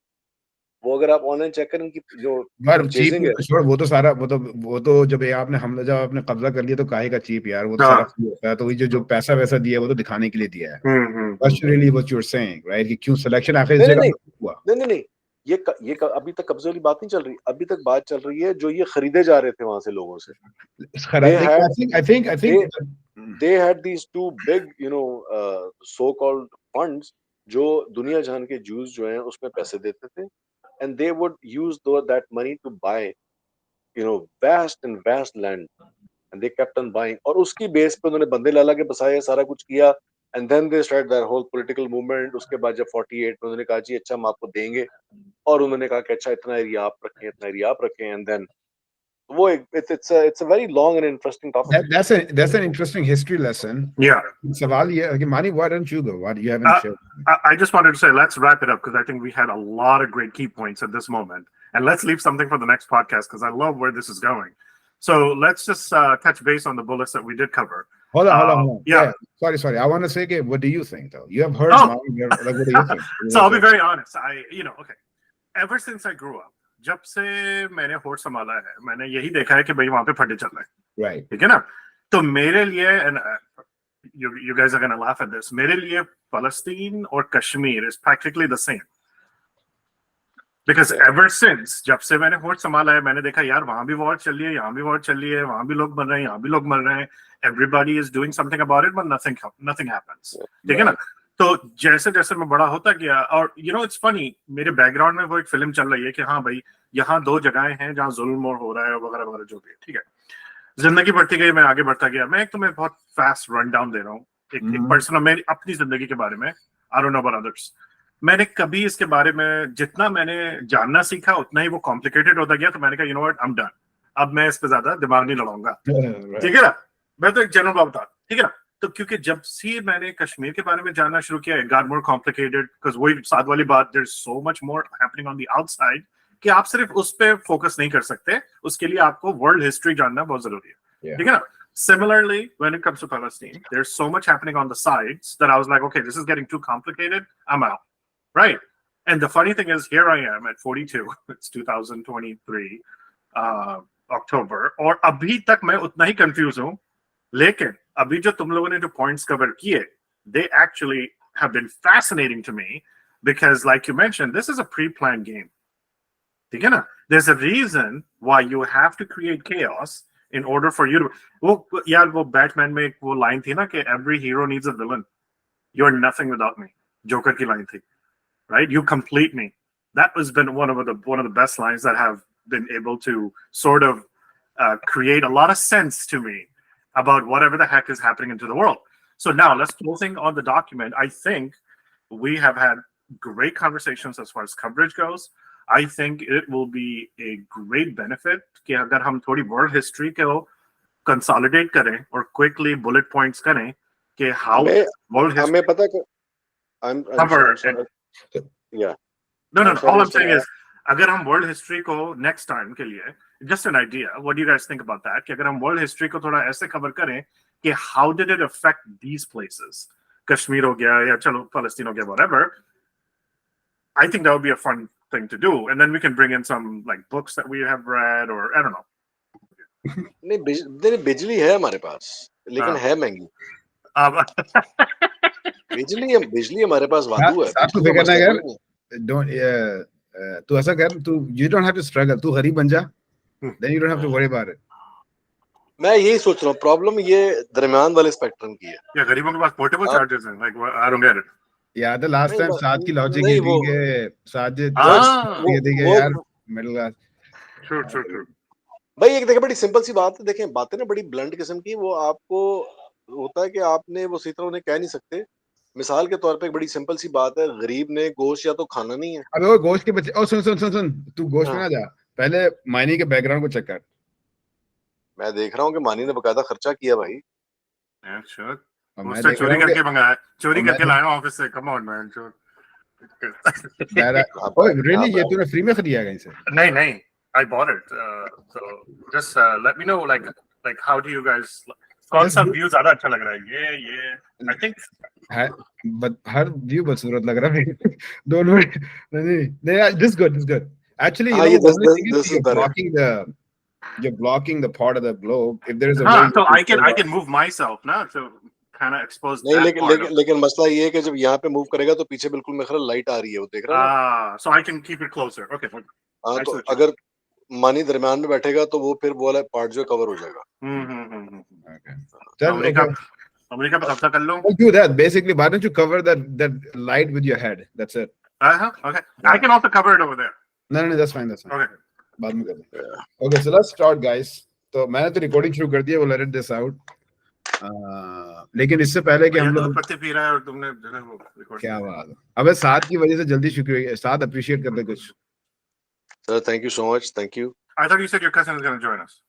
वो अगर आप ऑनलाइन चेक करें उनकी जो यार चीप परचेजिंग है, छोड़, वो तो सारा वो तो जब ये आपने हमला जब आपने कब्जा कर लिया तो काहे का चीप यार, वो तो सारा हाँ फ्री होता है। तो ये जो पैसा वैसा दिया है वो तो दिखाने के लिए दिया है। That's hmm really what you're saying, right? कि क्यों सिलेक्शन आखिर इस नहीं नहीं जगह नहीं पर हुआ? नहीं, अभी तक कब्जे वाली बात नहीं चल रही, अभी तक बात चल रही है जो ये खरीदे जा रहे थे वहां से लोगों से। They had I they think they had these two big so called funds जो दुनिया जहान के जूस जो हैं उसमें पैसे देते थे, and they would use that money to buy vast and vast land, and they kept on buying, और उसकी बेस पे उन्होंने बंदे लाला के बसाए, सारा कुछ किया, and then they started their whole political movement। उसके बाद जब 48 में उन्होंने कहा जी अच्छा हम आपको देंगे, और उन्होंने कहा कि अच्छा इतना एरिया आप रखें, इतना एरिया आप रखें, and then वो it's a very long and interesting topic। that's an interesting history lesson. yeah सवाल ये है कि Mani, why don't you go? Why you haven't shared? I just wanted to say, let's wrap it up because I think we had a lot of great key points at this moment. And let's leave something for the next podcast because I love where this is going. So let's just touch base on the bullets that we did cover. Hold on. Yeah. Sorry. I want to say, what do you think, though? You have heard Mani. Like, what do you think? So I'll be very honest. Okay. Ever since I grew up, जब से मैंने होश संभाला है, मैंने यही देखा है कि भाई वहां पे फटे चल रहे हैं। Right. ठीक है ना? तो मेरे लिए, and you guys are going to laugh at this, मेरे लिए Palestine और Kashmir is practically the same. Because ever since, जब से मैंने होश संभाला है, मैंने देखा यार वहां भी वॉर चल रही है, यहाँ भी वॉर चल रही है, वहां भी लोग मर रहे हैं, यहाँ भी लोग मर रहे हैं, everybody is doing something about it, but nothing happens. ठीक है ना? तो जैसे जैसे मैं बड़ा होता गया, और it's funny, मेरे बैकग्राउंड में वो एक फिल्म चल रही है कि हाँ भाई यहाँ दो जगहें हैं जहाँ जुल्म हो रहा है वगैरह वगैरह जो भी है। ठीक है, जिंदगी बढ़ती गई, मैं आगे बढ़ता गया। मैं तुम्हें बहुत फास्ट रन डाउन दे रहा हूँ एक पर्सनल मेरी अपनी जिंदगी के बारे में। I don't know about others. मैंने कभी इसके बारे में जितना मैंने जानना सीखा उतना ही वो कॉम्प्लिकेटेड होता गया। तो मैंने कहा you know what, I am done, अब मैं इस पे ज्यादा दिमाग नहीं लड़ाऊंगा। ठीक है ना? मैं तो एक जनरल बात बता, ठीक है ना? तो क्योंकि जब से मैंने कश्मीर के बारे में जानना शुरू किया, it got more complicated because वही साथ वाली बात, there's so much more happening on the outside कि आप सिर्फ उस पे फोकस नहीं कर सकते, उसके लिए आपको वर्ल्ड हिस्ट्री जानना बहुत जरूरी है, ठीक है ना? Similarly, when it comes to Palestine, there's so much happening on the sides that I was like, okay, this is getting too complicated. I'm out, right? And the funny thing is, here I am at 42. It's 2023, October, और अभी तक मैं उतना ही confuse हूँ. लेकिन अभी जो तुम लोगों ने जो पॉइंट्स कवर किए, they actually have been fascinating to me because, like you mentioned, this is a pre-planned game. ठीक है ना? There's a reason why you have to create chaos in order for you to. वो यार वो Batman में एक वो line थी ना कि every hero needs a villain. You're nothing without me. Joker की लाइन थी, right? You complete me. That has been one of the best lines that have been able to sort of create a lot of sense to me about whatever the heck is happening into the world. So now let's closing on the document. I think we have had great conversations as far as coverage goes. I think it will be a great benefit कि अगर हम थोड़ी world history को consolidate करें और quickly bullet points करें कि how world history. हमें पता है I'm cover. Yeah. No. All I'm saying is, अगर हम world history को next time के लिए, just an idea. What do you guys think about that? कि अगर हम world history को थोड़ा ऐसे cover करें कि how did it affect these places? Kashmir हो गया या चलो Palestine हो गया, whatever. I think that would be a fun thing to do, and then we can bring in some like books that we have read, or I don't know. नहीं बिजली है हमारे पास, लेकिन है महंगी. बिजली हमारे पास वादू है. साथ में करना यार. Don't तू ऐसा कर, तू you don't have to struggle. तू गरीब बन जा, then you don't have to worry about it. मैं यही सोच रहा हूँ. प्रॉब्लम ये दरमियान वाले स्पेक्ट्रम की है. या गरीबों के पास पोर्टेबल चार्जर्स हैं. Like I don't get it. याद है लास्ट टाइम साथ की लॉजिक ये थी कि साथ ये देखे यार मिडिल क्लास. True. भाई एक देखिए बड़ी सिंपल सी बात है. देखें बातें ना बड़ी ब्लंट किस्म की, वो आपको होता है कि आपने वो सीधा उन्हें कह नहीं सकते. मिसाल के तौर पे एक बड़ी सिंपल सी बात है, गरीब ने गोश्त या तो खाना नहीं है. अबे वो गोश्त के बच्चे. ओ सुन तू गोश्त में ना जा, पहले मायनी के बैकग्राउंड को चेक कर. मैं देख रहा हूँ कि मानी ने बकायदा खर्चा किया भाई. Sure. उससे चोरी करके मंगाया, चोरी करके लाया ऑफिस से. Come on man. ओए रियली ये तूने फ्री में खरीदा कहीं से? नहीं, I bought it. So just let me know like how do you guys, कौन सा व्यू ज्यादा अच्छा लग रहा है? ये I think है, but हर व्यू बदसूरत लग रहा है. दोनों नहीं this good actually. You know, you're blocking the part of the globe. If there is a way, so I can move myself ना, to kind of expose नहीं, that लेकिन मसला ये है कि जब यहाँ पे मूव करेगा तो पीछे बिल्कुल मेरे ख्याल लाइट आ रही है, वो देख रहा है. So I can keep it closer. Okay. हाँ, तो अगर मानी दरमियान में बैठेगा तो वो फिर वो वाला पार्ट जो कवर हो जाएगा. अमेरिका पे कब्जा कर लो. Do that basically. Why don't you cover that light with your head? That's it. Okay. I can also cover it over there. No, that's fine. Okay. बाद में कर दें. Okay, so let's start guys. तो मैंने तो recording शुरू कर दिया. We'll let this out. लेकिन इससे पहले कि हम लोग पत्ते पी रहा है और तुमने वो रिकॉर्ड. क्या बात है. अबे साथ की वजह से जल्दी शुक्रिया. साथ अप्रिशिएट कर दे कुछ. Sir, thank you so much. Thank you. I thought you said your cousin is going to join us.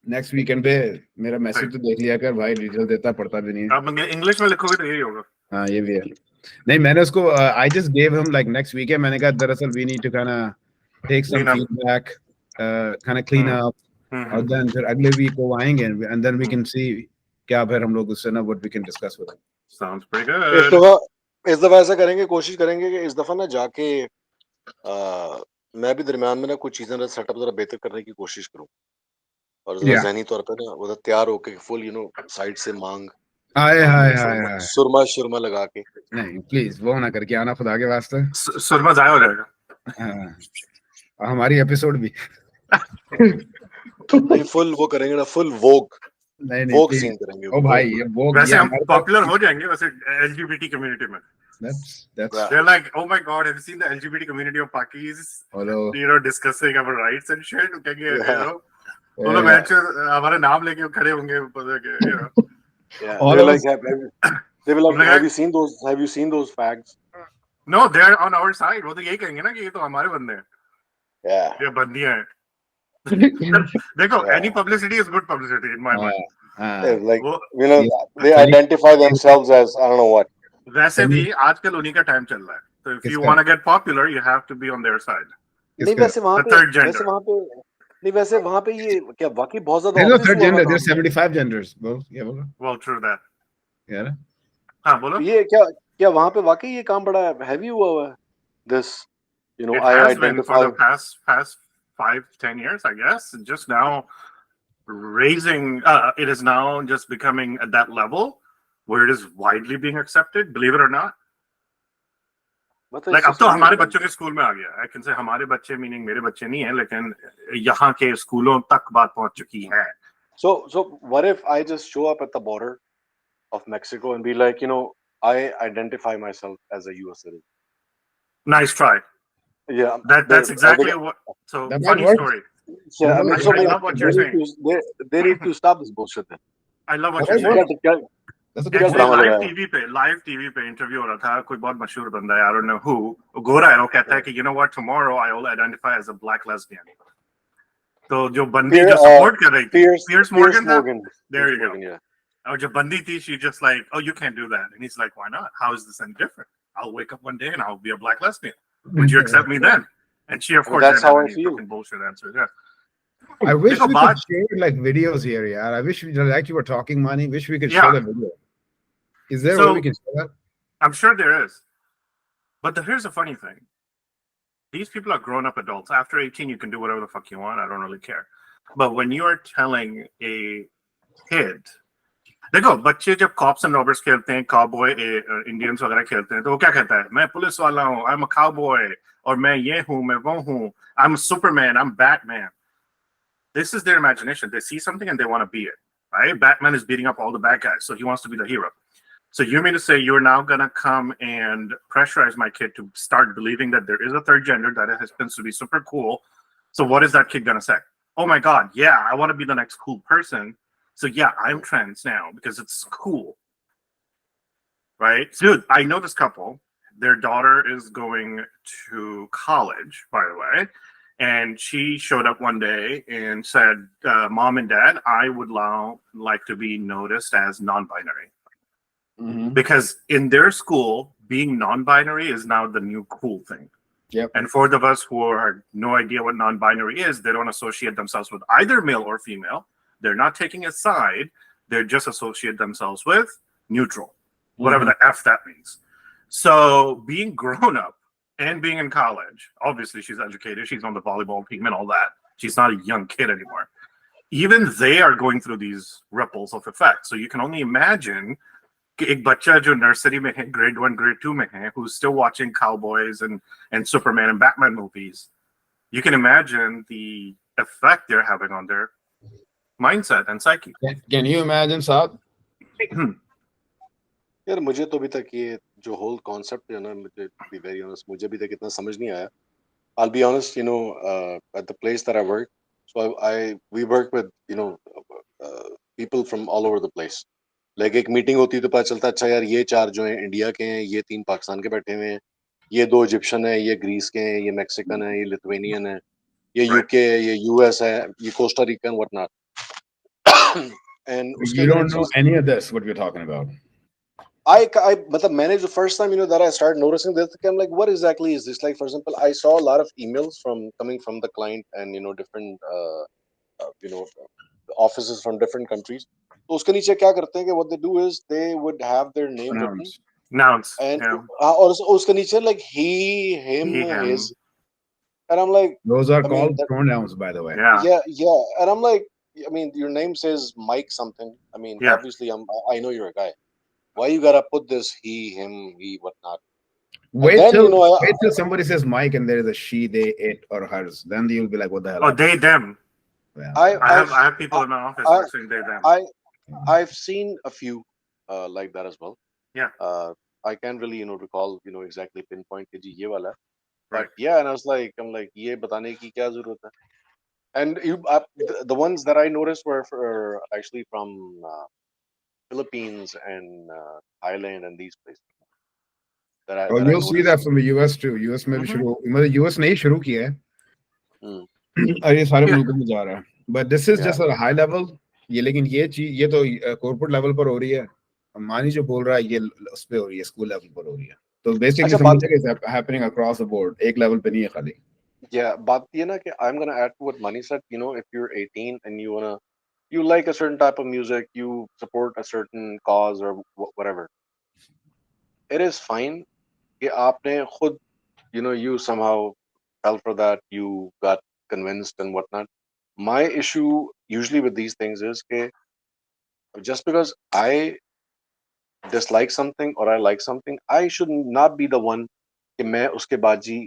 Next weekend पे मेरा मैसेज तो देख लिया कर भाई. डिटेल देता पढ़ता भी नहीं. आप इंग्लिश में लिखोगे तो यही होगा. हाँ ये भी है. नहीं मैंने उसको I just gave him like next weekend. मैंने कहा दरअसल we need to kind of take some feedback, kind of clean up. और then फिर अगले वीक को आएंगे and then we can see क्या फिर हम लोग उससे ना what we can discuss with him. Sounds pretty good. इस दफा ऐसा करेंगे, कोशिश करेंगे कि इस दफा ना जाके मैं भी दरमियान में ना कुछ चीजें सेटअप जरा बेहतर करने की कोशिश करूं और जरा ज़हनी तौर पे ना वो तैयार होके फुल साइड से मांग हाय सुरमा लगा के. नहीं प्लीज वो ना करके आना खुदा के वास्ते. सुरमा जाया हो जाएगा. हमारी एपिसोड भी फुल वो करेंगे ना, फुल वोग सीन करेंगे. ओ भाई ये वोग वैसे हम पॉपुलर हो जाएंगे वैसे LGBT कम्युनिटी में. They're like, oh my god, have you seen the LGBT community of Pakis? Hello. Discussing our rights and shit. वो लोग हमारे नाम लेके खड़े होंगे. They will like, have you seen those facts? No, they're on our side. वो तो यही कहेंगे ना कि ये तो हमारे बंदे हैं. ये बंदियां हैं. देखो, Yeah. any publicity is good publicity in my mind. Like, वो you know, Yeah. they identify themselves as I don't know what. वैसे भी आजकल उन्हीं का टाइम चल रहा है. So if you किसका? want to get popular, you have to be on their side. नहीं किसका? वैसे वहां The पे third gender. वैसे वहां पे ये क्या वाकई बहुत ज्यादा There's no obvious third हुआ gender. था There's काम में? 75 genders. बोल, क्या बोल रहा? Well, true that. यार, हाँ, बोलो. ये क्या वहां पे वाकई ये काम बड़ा हैवी हुआ है? This, you know, It I has been for identify. the past 5-10 years, I guess. Just now raising, it is now just becoming at that level where it is widely being accepted. Believe it or not. मतलब Like it's अब just तो weird, हमारे man. बच्चों के school में आ गया. I can say हमारे बच्चे meaning मेरे बच्चे नहीं हैं, लेकिन यहाँ के स्कूलों तक बात पहुंच चुकी है. So what if I just show up at the border of Mexico and be like, you know, I identify myself as a US citizen. Nice try. Yeah, That's exactly what. So That might funny work. story. yeah. I mean, so I love what you're saying. they need to stop this bullshit. Then. I love what That you're might saying. work. That's a good क्या Actually, drama idea. लगाया? live TV पे interview हो रहा था. कोई बहुत मशहूर बंदा है, I don't know who. वो गोरा है. वो कहता है कि you know what, tomorrow I will identify as a black lesbian. तो जो बंदी जो सपोर्ट कर रही थी, Pierce Morgan था. There you go. Yeah. और जो बंदी थी, she just like, oh, you can't do that. And he's like, why not? How is this any different? I'll wake up one day and I'll be a black lesbian. Would you accept me then? And she, of course, that's didn't how have I any feel. fucking bullshit answer. Yeah. I wish देखो we बात, could share like videos here, yeah. I wish we, like you were talking, Mani. Wish we could Yeah. share the video. Is there a way we can share that? I'm sure there is. But here's the funny thing. These people are grown-up adults. After 18, you can do whatever the fuck you want. I don't really care. But when you are telling a kid, देखो बच्चे जब cops and robbers खेलते हैं, cowboy Indians वगैरह खेलते हैं, तो वो क्या कहता है? मैं पुलिस वाला हूँ, आई एम अ काउबॉय, और मैं ये हूँ, मैं वो हूँ, I am Superman, I am Batman. This is their imagination. They see something and they want to be it. Right? Batman is beating up all the bad guys, so he wants to be the hero. So you mean to say you're now gonna come and pressurize my kid to start believing that there is a third gender that happens to be super cool? So what is that kid gonna say? Oh my God, yeah, I want to be the next cool person. So yeah, I'm trans now because it's cool. Right? Dude, I know this couple. Their daughter is going to college, by the way. And she showed up one day and said, Mom and Dad, I would like to be noticed as non-binary. Mm-hmm. Because in their school, being non-binary is now the new cool thing. Yep. And for those of us who have no idea what non-binary is, they don't associate themselves with either male or female. They're not taking a side. They just associate themselves with neutral, whatever the F that means. So being grown up and being in college, obviously she's educated. She's on the volleyball team and all that. She's not a young kid anymore. Even they are going through these ripples of effect. So you can only imagine एक बच्चा जो nursery में है, grade 1, grade 2 में है, who's still watching cowboys and Superman and Batman movies. You can imagine the effect they're having on their mindset and psyche. Can you imagine, Saad? यार मुझे तो अभी तक ये जो whole concept है ना, मुझे to be very honest, मुझे अभी तक इतना समझ नहीं आया. I'll be honest, you know, at the place that I work, so we work with, you know, people from all over the place. Like एक मीटिंग होती है तो पता चलता है, अच्छा यार ये 4 जो हैं इंडिया के हैं, ये 3 पाकिस्तान के बैठे हुए हैं, ये 2 इजिप्शियन है, ये ग्रीस के हैं, ये मैक्सिकन है, ये लिथुआनियन है, ये यूके है, ये यूएस है, ये Costa Rican what not. And You don't know any of this, what we're talking about. I मतलब मैंने the first time, you know, that I started noticing this, I'm like, what exactly is this? Like, for example, I saw a lot of emails coming from the client and, you know, different you know, offices from different countries. तो उसके नीचे क्या करते हैं कि what they do is they would have their name written. Nouns. And Yeah. और उसके नीचे like he, him, his. And I'm like, those are called pronouns, by the way. Yeah. And I'm like, I mean, your name says Mike something. I mean, obviously I know you're a guy. Why you gotta put this he, him, he, whatnot? Wait till somebody says Mike and there is a she, they, it, or hers. Then you'll be like, what the hell? Oh, they, them. Yeah. I have people in my office who are saying they, them. I've seen a few like that as well. Yeah. I can't really, you know, recall, you know, exactly pinpoint कि जी ये वाला. Right. But yeah, and I'm like ये बताने की क्या जरूरत है? And the ones that I noticed were actually from Philippines and Thailand and these places. You'll see that from the US too. US में भी शुरू, मतलब US ने ही शुरू किया है. और ये सारे Yeah. मुल्कों में जा रहा है, but this is Yeah. Just high level. ये लेकिन ये चीज ये तो कॉर्पोरेट लेवल पर हो रही है, मानी जो बोल रहा है ये उस पे हो रही है, स्कूल लेवल पर हो रही है। तो बेसिकली अच्छा बात, समझिए कि हैपनिंग अक्रॉस द बोर्ड, एक लेवल पे नहीं है खाली। yeah, बात ये ना कि I'm gonna add to what Mani said. You know, if you're 18 and you like a certain type of music, you support a certain cause or whatever, it is fine कि आपने खुद, you somehow fell for that, you got convinced and whatnot. My issue usually with these things is कि just because I dislike something or I like something, I should not be the one कि मैं उसके बाजी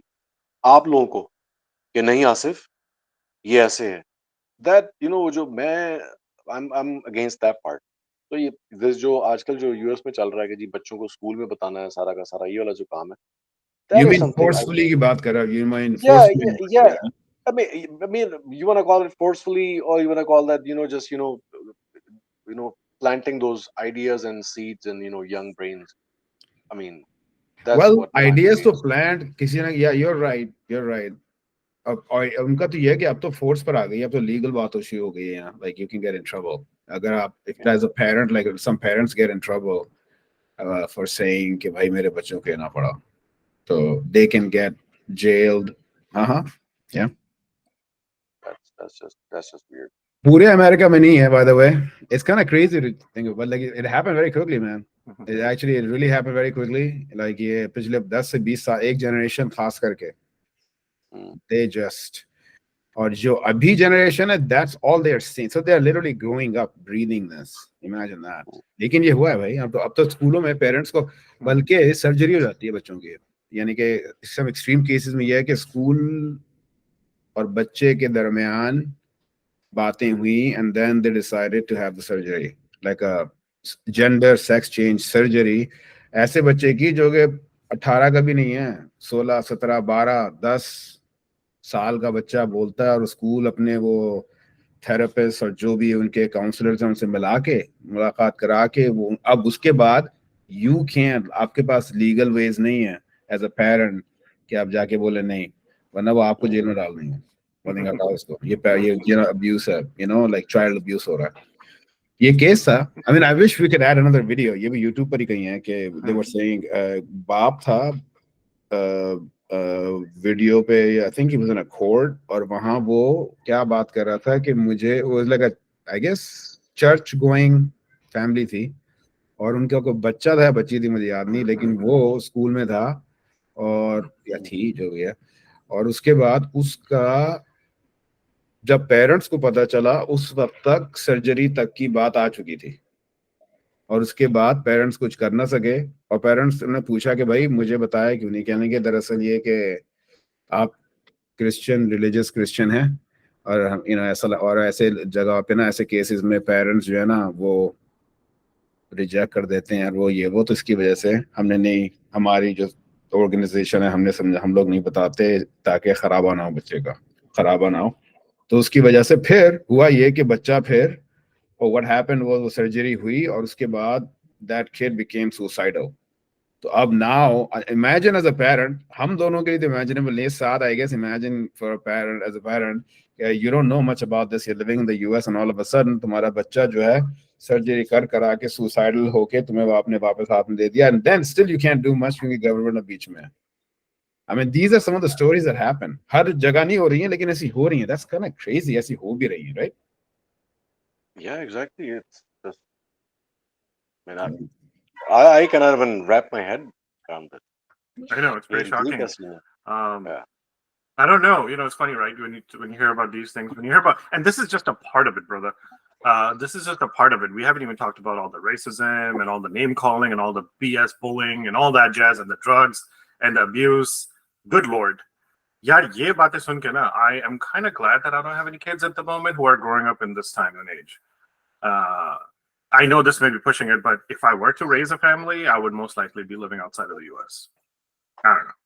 आप लोगों को कि नहीं आसिफ ये ऐसे है, that जो मैं I'm against that part. तो ये this जो आजकल जो यूएस में चल रहा है कि जी बच्चों को स्कूल में बताना है सारा का सारा, ये वाला जो काम है, you that is mean something I, forcefully की बात कर रहा हूँ, you mean yeah, forcefully? yeah. I mean, you want to call it forcefully, or you want to call that, just planting those ideas and seeds in young brains. I mean, that's well what my ideas तो beliefs. Plant किसी ने, या you're right। अब और उनका तो ये है कि अब तो फोर्स पर आ गई है, अब तो लीगल बात हो शुरू हो गई है यहाँ, like you can get in trouble अगर आप, if as a parent, like some parents get in trouble for saying कि भाई मेरे बच्चों के ना पढ़ा, तो दे कैन गेट जेल्ड। हाँ हाँ, या That's just weird. पूरे अमेरिका में नहीं है, by the way. It's kind of crazy thing, but like it happened very quickly man. It actually it really happened very quickly. Like ये पिछले 10 से 20 साल, एक जनरेशन खास करके, Mm, दे जस्ट, और जो अभी जनरेशन है, that's all they are seeing, so they are literally growing up breathing this, imagine that. mm, लेकिन ये हुआ है भाई, अब तो स्कूलों में पेरेंट्स को बल्कि सर्जरी हो जाती है बच्चों की, यानी कि सम एक्सट्रीम केसेस में ये है कि स्कूल और बच्चे के दरमियान बातें हुई, and then they decided to have the surgery, like a gender sex change surgery, ऐसे बच्चे की जो कि 18 का भी नहीं है, 16 17 12 10 साल का बच्चा बोलता है, और स्कूल अपने वो थेरेपिस्ट और जो भी उनके काउंसलर्स हैं उनसे मिला के, मुलाकात करा के, वो अब उसके बाद यू कैन, आपके पास लीगल वेज नहीं है एज अ पेरेंट कि आप जाके बोले नहीं, वरना वो आपको जेल में डाल देंगे, बोलेंगे हटाओ इसको, ये अब्यूज है, लाइक चाइल्ड अब्यूज हो रहा है। ये केस था। I mean I wish we can add another video, ये भी यूट्यूब पर ही कहीं है कि दे वर सेइंग, बाप था वीडियो पे, I think he was in a court, और वहां वो क्या बात कर रहा था कि मुझे, वो like I guess church going family थी, और उनका कोई बच्चा था या बच्ची थी मुझे याद नहीं, लेकिन वो स्कूल में था, और या थी जो भी है, और उसके बाद उसका जब पेरेंट्स को पता चला, उस वक्त तक सर्जरी तक की बात आ चुकी थी, और उसके बाद पेरेंट्स कुछ कर ना सके, और पेरेंट्स ने पूछा कि भाई मुझे बताया क्यों नहीं, कहने के दरअसल ये कि आप क्रिश्चियन, रिलीजियस क्रिश्चियन हैं, और हम ऐसा, और ऐसे जगह पे ना, ऐसे केसेस में पेरेंट्स जो है ना वो रिजेक्ट कर देते हैं, और वो तो इसकी वजह से हमने नहीं, हमारी जो ऑर्गेनाइजेशन है हमने समझा, हम लोग नहीं बताते ताकि खराबा ना हो, बच्चे का खराबा ना हो। तो उसकी वजह से फिर हुआ ये कि बच्चा फिर, और व्हाट हैपेंड वो सर्जरी हुई, और उसके बाद दैट किड बिकेम सुसाइडल। तो अब now imagine as a parent, हम दोनों के लिए तो इमेजिनेबल नहीं, साथ I guess imagine for a parent, as a parent, you don't know much about this, you living in the US, and all of a sudden तुम्हारा बच्चा जो है सर्जरी करा के सुसाइडल होके तुम्हें आपने वापस हाथ में दे दिया, and then still you can do much क्योंकि गवर्नमेंट बीच में है। I mean these are some of the stories that happen, हर जगह नहीं हो रही है लेकिन ऐसी हो रही है, दैट्स काइंड ऑफ क्रेजी, ऐसी हो भी रही है, right? yeah, exactly. It's just, I mean, I cannot even wrap my head around it. I know it's ये pretty ये shocking. क्या scene है? Yeah. I don't know. It's funny, right? When you hear about these things, when you hear about, and this is just a part of it, brother. This is just a part of it. We haven't even talked about all the racism and all the name calling and all the BS bullying and all that jazz and the drugs and the abuse. Good Lord. Yaar, ye baatein sun ke na, I am kind of glad that I don't have any kids at the moment who are growing up in this time and age. Uh, I know this may be pushing it, but if I were to raise a family, I would most likely be living outside of the US. I don't know.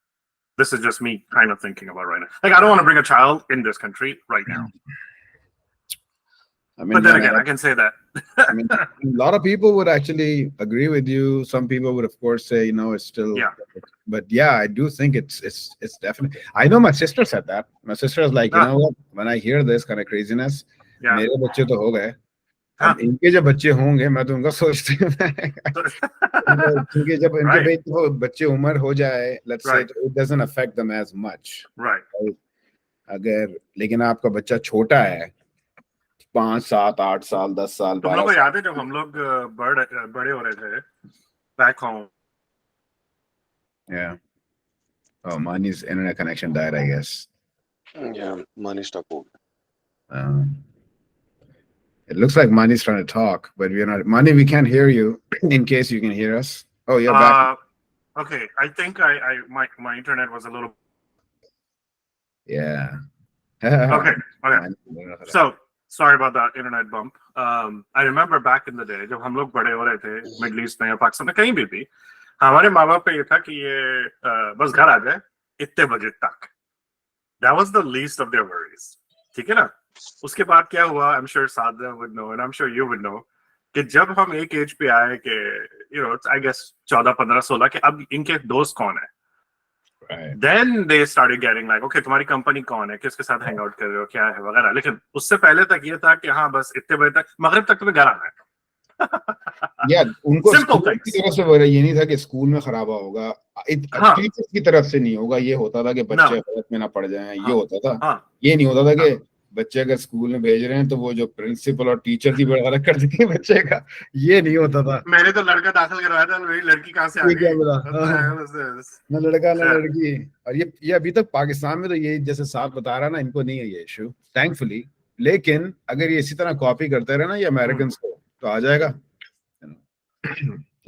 This is just me kind of thinking about right now. Like, I don't want to bring a child in this country right now. I mean, But then again, I can say that. I mean, a lot of people would actually agree with you. Some people would, of course, say, it's still. Yeah. But yeah, I do think it's definitely. I know my sister said that. My sister was like, you know what? When I hear this kind of craziness, Yeah. मेरे बच्चे तो हो गए. हाँ. अब इनके जब बच्चे होंगे, मैं तो उनका सोचती हूँ. क्योंकि जब इनके Right. बच्चे उम्र हो जाए, let's say, Right. it doesn't affect them as much. Right. अगर लेकिन आपका बच्चा छोटा है, 5, 7, 8 साल, 10 साल, तुम लोग 12 को साल. याद है जब हम लोग बड़े हो रहे थे back home? Yeah. Oh, Mani's internet connection died, I guess. Yeah, Mani stuck over. It looks like Mani's trying to talk, but we're not. Mani, we can't hear you. In case you can hear us. Oh, you're back. Okay, I think my internet was a little. Yeah. Okay. So sorry about that internet bump. I remember back in the day जब हम लोग बड़े हो रहे थे middle east में या पाकिस्तान में कहीं भी हमारे माँ बाप पे ये था कि ये बस घर आ जाए इतने बजे तक. That was the least of their worries. ठीक है ना. उसके बाद क्या हुआ? I'm sure Sadra would know and I'm sure you would know कि जब हम एक एज पे आए कि I guess 14, 15, 16 कि अब इनके दोस्त कौन है. Right. Then they started getting like, okay, तुम्हारी कंपनी कौन है, किसके साथ हैंग आउट कर रहे हो, क्या है वगैरह. लेकिन उससे पहले तक ये था कि हाँ बस इतने बजे तक मगरिब तक तुम्हें घर आना है. Yeah, उनको Simple स्कूल things. की तरफ से बोला ये नहीं था कि स्कूल में खराबा होगा. हाँ. टीचर्स की तरफ से नहीं होगा. ये होता था कि बच्चे हालत में ना पड़ जाएं. ये होता था. हाँ. ये नहीं होता था कि बच्चे अगर स्कूल में भेज रहे हैं तो वो जो प्रिंसिपल और टीचर थी बड़ा कर देंगे बच्चे का. ये नहीं होता था. मैंने तो लड़का दाखिल करवाया था, मेरी लड़की कहाँ से आ ये क्या गई? बोला? ना लड़का ना खैर. लड़की. और ये अभी तक पाकिस्तान में तो ये जैसे साथ बता रहा ना, इनको नहीं है ये इशू, थैंकफुली. लेकिन अगर ये इसी तरह कॉपी करते रहे ना ये अमेरिकन को तो आ जाएगा.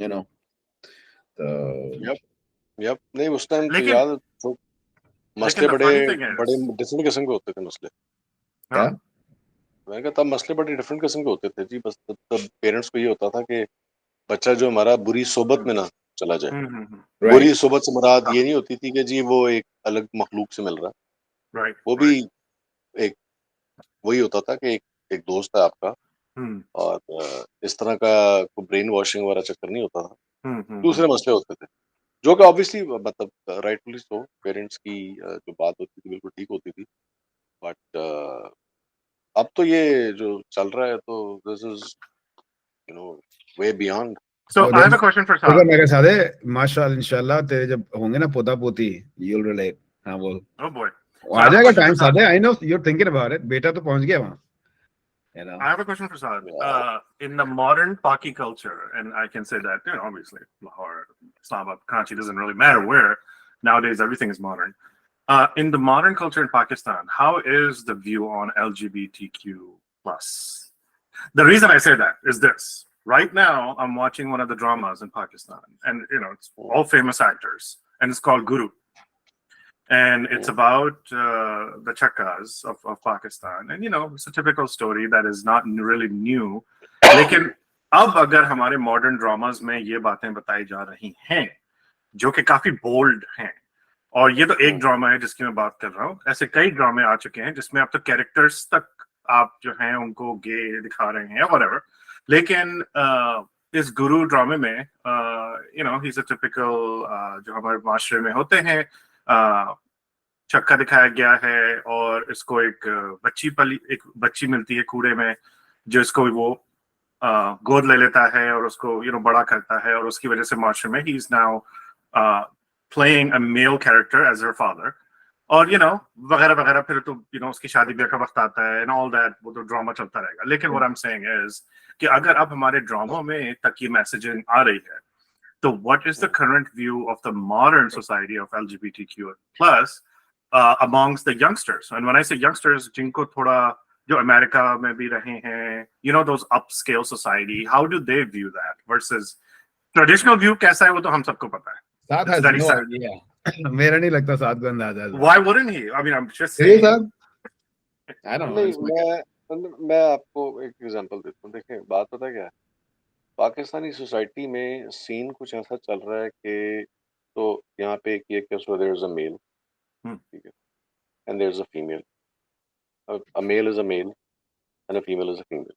You know. Yep. नहीं उस टाइम तो लेकिन याद तो मसले the बड़े funny thing is- बड़े डिफरेंट किस्म के होते थे मसले. क्या? मैं कहता मसले बड़े डिफरेंट किस्म के होते थे जी. बस तब पेरेंट्स को ये होता था कि बच्चा जो हमारा बुरी सोबत में ना चला जाए. Right. बुरी सोबत से मुराद ये नहीं होती थी कि जी वो एक अलग मखलूक से मिल रहा. Right. वो भी एक वही होता था कि एक दोस्त है आपका और इस तरह का कोई ब्रेन वॉशिंग वाला चक्कर नहीं होता था. दूसरे मसले होते थे जो कि ऑब्वियसली मतलब राइटफुली सो पेरेंट्स की जो बात होती थी बिल्कुल ठीक होती थी. बट अब तो ये जो चल रहा है तो this is way beyond. So I have a question for Saad. मेरे साथ है माशाल्लाह इंशाल्लाह तेरे जब होंगे ना पोता पोती you'll relate. हाँ बोल. Oh boy. आ जाएगा टाइम साथ है. I know you're thinking about it. बेटा तो पहुंच गया वहाँ. I have a question for Saad. In the modern Paki culture, and I can say that, obviously, Lahore, Islamabad, Karachi, doesn't really matter where. Nowadays, everything is modern. In the modern culture in Pakistan, how is the view on LGBTQ plus? The reason I say that is this. Right now, I'm watching one of the dramas in Pakistan, and it's all famous actors, and it's called Guru. And it's about the Chakkas of Pakistan. And, it's a typical story that is not really new. लेकिन अब अगर हमारे modern dramas में ये बातें बताई जा रही हैं जो कि काफी बोल्ड हैं, और ये तो एक ड्रामा है जिसकी मैं बात कर रहा हूँ, ऐसे कई ड्रामे आ चुके हैं जिसमें अब तो कैरेक्टर्स तक आप जो हैं उनको गे दिखा रहे हैं व्हाटएवर. लेकिन इस गुरु ड्रामे में ही इज अ टिपिकल जो हमारे माशरे में होते हैं चक्का दिखाया गया है, और इसको एक बच्ची मिलती है कूड़े में जो इसको वो गोद ले लेता है और उसको बड़ा करता है, और उसकी वजह से माशरे में ही is now playing a male character as her father, और वगैरह वगैरह. फिर तो उसकी शादी ब्याह का वक्त आता है एंड ऑल दैट, वो तो ड्रामा चलता रहेगा. लेकिन what I am saying is कि अगर अब हमारे ड्रामों में तक ये मैसेजिंग आ रही है, तो what is the current view of the modern society of LGBTQ plus amongst the youngsters? And when I say youngsters, जिनको थोड़ा जो अमेरिका में भी रहे हैं, those upscale society, how do they view that versus traditional view? कैसा है वो तो हम सबको पता है. साथ has no idea. मेरा नहीं लगता साथ को अंदाजा है. Why wouldn't he? I mean, I'm just saying. I don't know. मैं आपको एक एग्जांपल देता हूँ. देखिए बात पता है क्या है, पाकिस्तानी सोसाइटी में सीन कुछ ऐसा चल रहा है कि तो यहाँ पे एक ये case there is a male, ठीक है, and there is a female. A male is a male, and a female is a female.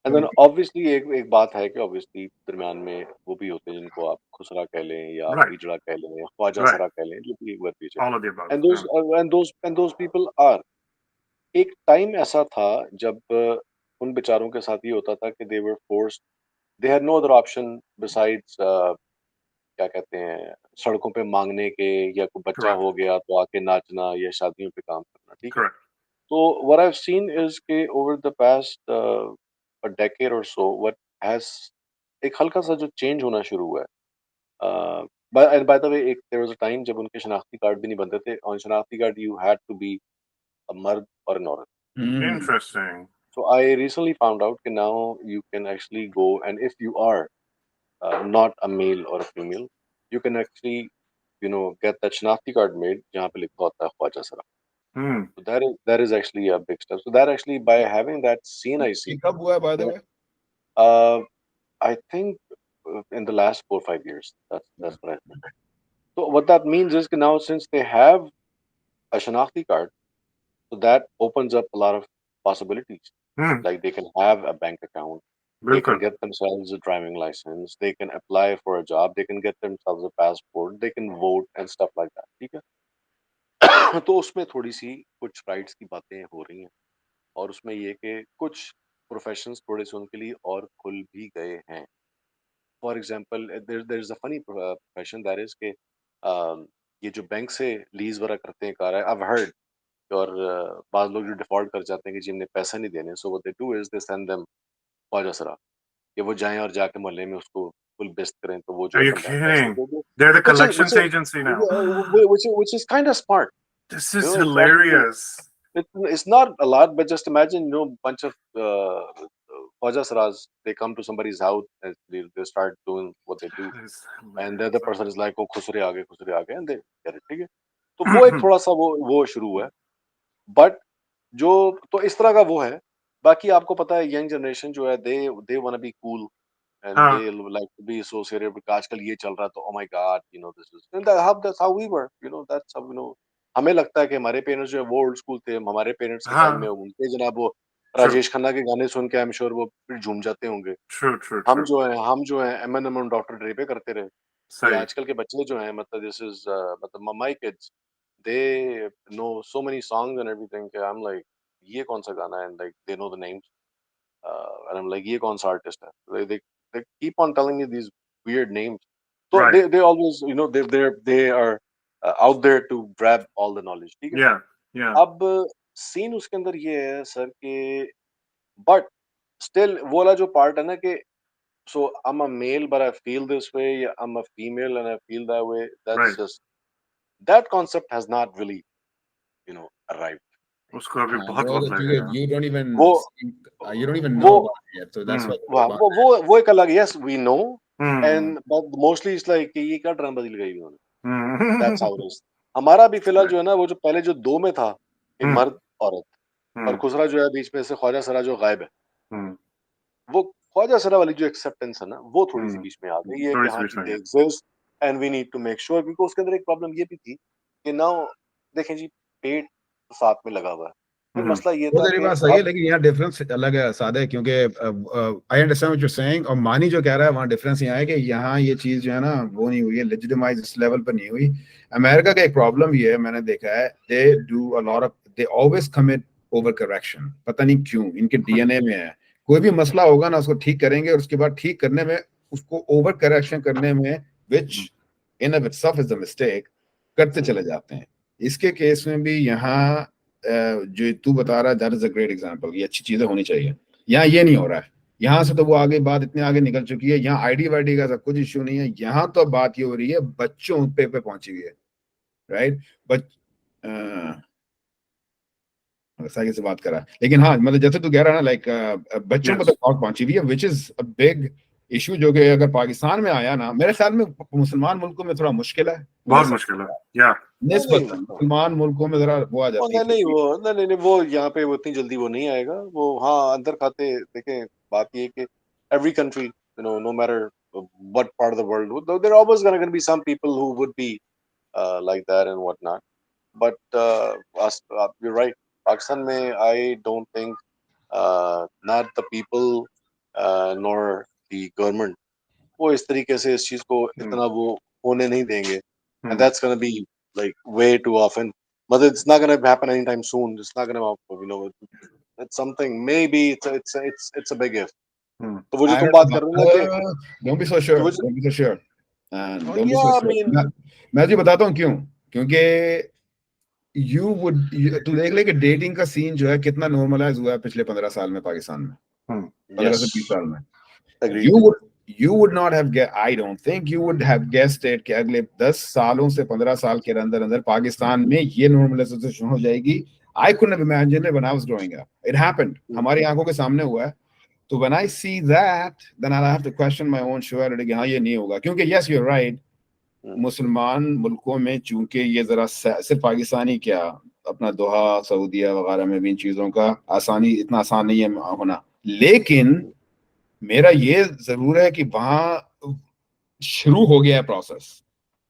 And then obviously एक बात है कि obviously दरमियान में वो भी होते हैं जिनको आप खुसरा कह लें या आप Right. हिजड़ा कह लें या ख्वाजा Right. सरा कह लें, जो भी वर्ड दीजिए. All of the above. And those people are. एक टाइम ऐसा था जब उन बेचारों के साथ ये होता था कि they were forced, they had no other option besides क्या कहते हैं, सड़कों पे मांगने के, या कोई बच्चा Correct. हो गया तो आके नाचना या शादियों पे काम करना. ठीक है. Correct. So what I've seen is कि over the past a decade or so, what has एक हल्का सा जो चेंज होना शुरू हुआ है. And by the way, there was a time जब उनके शनाख्ती कार्ड भी नहीं बनते थे. On शनाख्ती card you had to be a मर्द और an औरत. Interesting. So I recently found out that now you can actually go, and if you are not a male or a female, you can actually, get that शनाख्ती card made जहाँ पे लिखा होता है ख्वाजा सरा. Hmm. So that is actually a big step. So that actually, by having that CNIC, ये कब हुआ है by the way? I think in the last 4 or 5 years. That's what I think. So what that means is that now since they have a Shanakhti card, so that opens up a lot of possibilities. Hmm. Like they can have a bank account, they can Bilkul. get themselves a driving license, they can apply for a job, they can get themselves a passport, they can vote and stuff like that. ठीक है? तो उसमें थोड़ी सी कुछ rights की बातें हो रही हैं, और उसमें ये कि कुछ प्रोफेशंस थोड़े से उनके लिए और खुल भी गए हैं. For example there is a funny profession that is के ये जो बैंक से लीज वगैरह करते हैं कार है, आई हर्ड. और बाद लोग जो डिफॉल्ट कर जाते हैं कि जी हमने पैसे नहीं देने, so what they do is they send them ख्वाजा सरा, कि वो जाएं और जाके मोहल्ले में उसको फुल बेस्ट करें, तो वो जो Are है you बंदा पैसे kidding? They they. They're the which is collections agency now. which is kind of smart. This You is know, it's not really, hilarious. it's not a lot, but just imagine, bunch of Khwaja Saras, they come to somebody's house and they start doing what they do. That is And the other hilarious. person is like, oh, खुसरे आ गए, and they get it. ठीक है. तो वो एक थोड़ा सा वो शुरू हुआ है. बट जो तो इस तरह का वो है. बाकी आपको पता है यंग जनरेशन जो है, they wanna be cool and हाँ. they like to be associated with आजकल ये चल रहा है, तो oh my god, this is, and that's how we were, that's how, हमें लगता है कि हमारे पेरेंट्स जो है वो ओल्ड स्कूल थे. हमारे पेरेंट्स के टाइम में हाँ. उनके जनाब वो True. राजेश खन्ना के गाने सुन के आई एम श्योर वो फिर झूम जाते होंगे. True. True. हम True. जो है एमएनएम और डॉक्टर ड्रे पे करते रहे. ये सही. आजकल के बच्चे जो हैं, मतलब दिस इज मतलब my kids, they know so many songs and everything कि आई एम लाइक ये कौन सा गाना है, and like they know the names, and I am like ये कौन सा आर्टिस्ट है. They keep on telling me these weird names. So Right. they always, they are out there to grab all the knowledge. ठीक है. Yeah. Yeah. अब scene उसके अंदर ये है सर कि बट स्टिल वो वाला जो पार्ट है ना कि so I'm a male but I feel this way, I'm a female and I feel that way, that's Right. just, that concept has not really, arrived. उसको अभी हाँ, बहुत वो वक्त तो लगेगा. क्योंकि वो you don't even वो know about it yet, so that's why वाह, वो एक अलग, yes we know, Hmm. and but mostly it's like कि ये क्या ड्रामा बदल गई उन्होंने. Hmm. That's how it is. हमारा भी फिलहाल जो है ना, वो जो पहले जो दो में था कि Hmm. मर्द औरत, और Hmm. खुसरा जो है बीच में से ख्वाजा सरा जो गायब है, Hmm. वो ख्वाजा सरा वाली जो एक्सेप्टेंस है ना, वो थोड़ी सी Hmm. बीच में आ गई है थोड़ी कि सी हाँ बीच कि में दे गई. Exist and we need to make sure, क्योंकि उसके अंदर एक प्रॉब्लम ये भी थी कि नाउ देखें जी, पेट तो साथ में लगा हुआ है. फिर Hmm. मसला ये वो था तेरी कि बात सही है, अब लेकिन यहाँ डिफरेंस अलग है सादे, क्योंकि I understand what you saying, और मानी जो कह रहा है वहाँ डिफरेंस यहाँ है कि यहाँ ये चीज जो है ना वो नहीं हुई है, लेजिटिमाइज इस लेवल पर नहीं हुई. अमेरिका का एक प्रॉब्लम ये है, मैंने देखा है, they do a lot of, they always commit over correction. पता नहीं क्यों, इनके डीएनए में है. कोई भी मसला होगा ना उसको ठीक करेंगे, और उसके बाद ठीक करने में उसको ओवर करेक्शन करने में, which in of itself is the mistake, करते चले जाते हैं. इसके केस में भी यहाँ जो तू बता रहा है, that is a great example. ये अच्छी चीजें होनी चाहिए. यहाँ ये नहीं हो रहा है. यहाँ से तो वो आगे बात इतने आगे निकल चुकी है. यहाँ आईडी वाईडी का सब कुछ इश्यू नहीं है. यहाँ तो बात ये हो रही है बच्चों पे पहुंची हुई है, राइट. बच सागे से बात करा, लेकिन हाँ मतलब जैसे तू कह रहा है ना, लाइक बच्चों पर Yes. तो बहुत पहुंची हुई है, which is a big issue, जो कि अगर पाकिस्तान में आया ना, मेरे ख्याल में मुसलमान मुल्कों में थोड़ा मुश्किल है. बहुत मुश्किल है. Yeah. नहीं निस्बतन मुसलमान मुल्कों में जरा वो आ जाती नहीं है. वो नहीं वो यहाँ पे वो इतनी जल्दी वो नहीं आएगा वो. हाँ, अंदर खाते देखें, बात ये कि every country, no matter what part of the world, there are always gonna be some people who would be like that and whatnot. But you're right. Pakistan में I don't think not the people nor the government, वो इस तरीके से इस चीज को इतना वो होने नहीं देंगे, and that's going to be like way too often. But it's not going to happen anytime soon. It's not going to, you know, it's something. Maybe it's a big if. तो वो जो I तुम don't बात know. कर रहे हो ना कि Don't be so sure. तो वो Don't be so sure. And don't be yeah, so I sure. mean, मैं जी बताता हूँ क्यों, क्योंकि तू देख ले कि डेटिंग का सीन जो है कितना नॉर्मलाइज हुआ है पिछले 15 साल में पाकिस्तान में, 15 से 20 साल में. agreed. You would not have I don't think you would have guessed it कि अगले 10 सालों से 15 साल के अंदर अंदर पाकिस्तान में ये नॉर्मलाइजेशन हो जाएगी. I couldn't have imagined it when I was growing up. It happened. हमारी आंखों के सामने हुआ है. तो when I see that, then I'll have to question my own surety कि हाँ ये नहीं होगा, क्योंकि yes you're right, मुसलमान मुल्कों में चूंकि ये जरा सिर्फ पाकिस्तानी क्या अपना दोहा सऊदीया वगैरह में भी इन चीजों का इतना आसान नहीं है होना, लेकिन मेरा ये जरूर है कि वहां शुरू हो गया है प्रोसेस.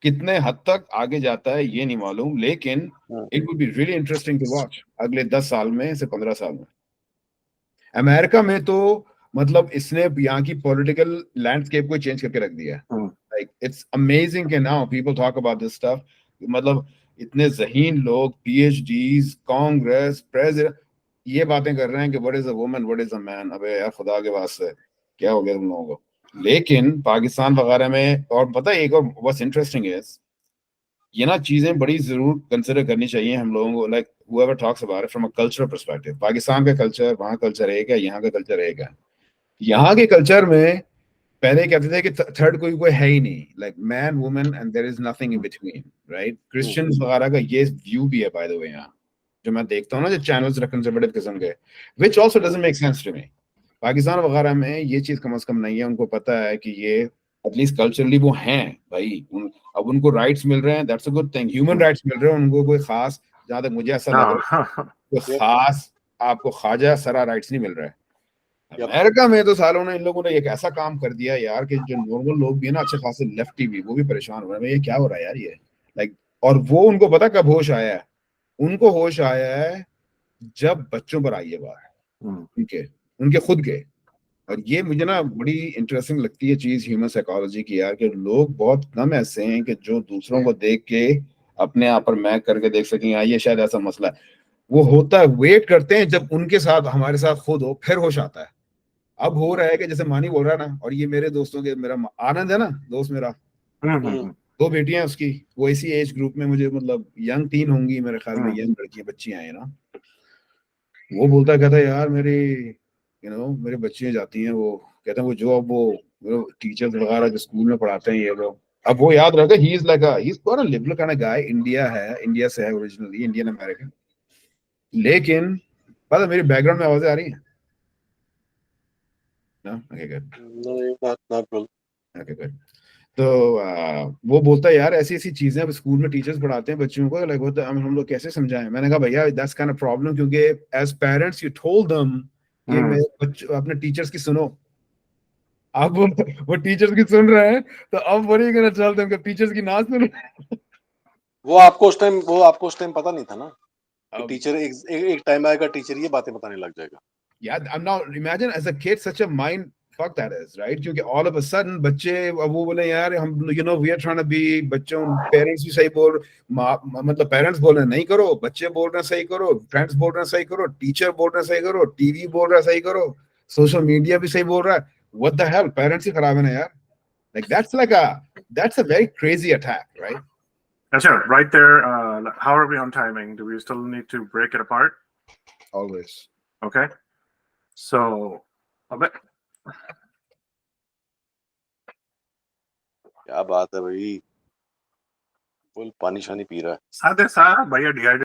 कितने हद तक आगे जाता है ये नहीं मालूम, लेकिन it would be really interesting to watch अगले 10 साल में से 15 साल में. अमेरिका में तो मतलब इसने यहाँ की पॉलिटिकल लैंडस्केप को चेंज करके रख दिया है. लाइक इट्स अमेजिंग कि now people talk about this stuff. मतलब इतने ज़हीन लोग, पीएचडीज, कांग्रेस, प्रेसिडेंट ये बातें कर रहे हैं कि what is a woman, what is a man. अबे यार खुदा के वास्ते क्या हो गया तुम लोगों को. लेकिन पाकिस्तान वगैरह में, और पता है एक और व्हाट्स इंटरेस्टिंग इज, ये ना चीजें बड़ी जरूर कंसिडर करनी चाहिए हम लोगों को. Like whoever talks about it from a cultural perspective, Pakistan का कल्चर, वहाँ कल्चर एक है, यहाँ का कल्चर एक है. यहाँ के कल्चर में पहले कहते थे कि थर्ड कोई है ही नहीं, like man woman and there is nothing in between, right. Christians वगैरह का ये व्यू भी है बाय द वे यहाँ, जो मैं देखता हूँ ना, जो चैनल्स कंजर्वेटिव किस्म के, which also doesn't make sense to me. Pakistan वगैरह में ये चीज कम से कम नहीं है. उनको पता है कि ये एटलीस्ट कल्चरली वो हैं भाई. अब उनको राइट्स मिल रहे हैं, that's a good thing. Human rights मिल रहे हैं उनको. कोई खास, जहां तक मुझे ऐसा लग रहा है, कोई खास आपको ख्वाजा सरा राइट्स नहीं मिल रहा है. अमेरिका में तो सालों ने इन लोगों ने एक ऐसा काम कर दिया यार कि जो नॉर्मल लोग भी है ना, अच्छे खासे लेफ्टी भी, वो भी परेशान हो रहे हैं. ये क्या हो रहा है यार ये, लाइक. और वो उनको पता कब होश आया है? उनको होश आया है जब बच्चों पर आई है बात, उनके खुद के. और ये मुझे ना बड़ी इंटरेस्टिंग लगती है चीज ह्यूमन साइकोलॉजी की यार, कि लोग बहुत कम ऐसे हैं कि जो दूसरों को देख के अपने आप पर मैक करके देख सकें यार ये शायद ऐसा मसला है. वो होता है, वेट करते हैं जब उनके साथ हमारे साथ खुद हो, फिर होश आता है. अब हो रहा है कि जैसे मानी बोल रहा है ना, और ये मेरे दोस्तों के, मेरा आनंद है ना दोस्त मेरा, 2 बेटियां हैं उसकी, वो इसी एज ग्रुप में, मुझे मतलब यंग टीन होंगी मेरे ख्याल में, यंग लड़कियां बच्चियां हैं ना. वो बोलता है, कहता है यार मेरी मेरी बच्चियां जाती हैं, वो कहते हैं वो जो अब वो टीचर्स वगैरह जो स्कूल में पढ़ाते हैं ये लोग, अब वो याद रखा, he is like he is quite a liberal kind of guy. India से है ओरिजिनली, इंडियन अमेरिकन. लेकिन पता मेरी बैकग्राउंड में आवाजें आ रही हैं ना? Okay good. No, not well. Okay good. तो वो बोलता है यार ऐसी ऐसी चीजें अब स्कूल में टीचर्स पढ़ाते हैं बच्चों को, लाइक होता है, हम लोग कैसे समझाएं. मैंने कहा भैया दैट्स काइंड ऑफ प्रॉब्लम, क्योंकि as parents you told them कि मेरे बच्चों अपने टीचर्स की सुनो. अब वो टीचर्स की सुन रहे हैं, तो अब वही कहना चाहते हैं कि टीचर्स की ना सुनो. वो आपको उस टाइम पता नहीं था ना कि टीचर एक टाइम आएगा, टीचर ये बातें बताने लग जाएगा. Yeah, I'm now imagine as a kid such a mind fuck that is, right? क्योंकि all of a sudden बच्चे अब वो बोले यार हम we are trying to be, बच्चों पेरेंट्स भी सही बोल, मतलब पेरेंट्स बोल रहे नहीं करो, बच्चे बोल रहे सही करो, फ्रेंड्स बोल रहे सही करो, टीचर बोल रहे सही करो, टीवी बोल रहा सही करो, सोशल मीडिया भी सही बोल रहा है. What the hell, पेरेंट्स ही खराब है ना यार. Like that's a very crazy attack, right? Achha, right there. How are we on timing? Do we still need to break it apart? Always. Okay. So, a bit. क्या बात है भाई, full पानी शानी P रहा है. सादे सा भैया डिहाइड्रेट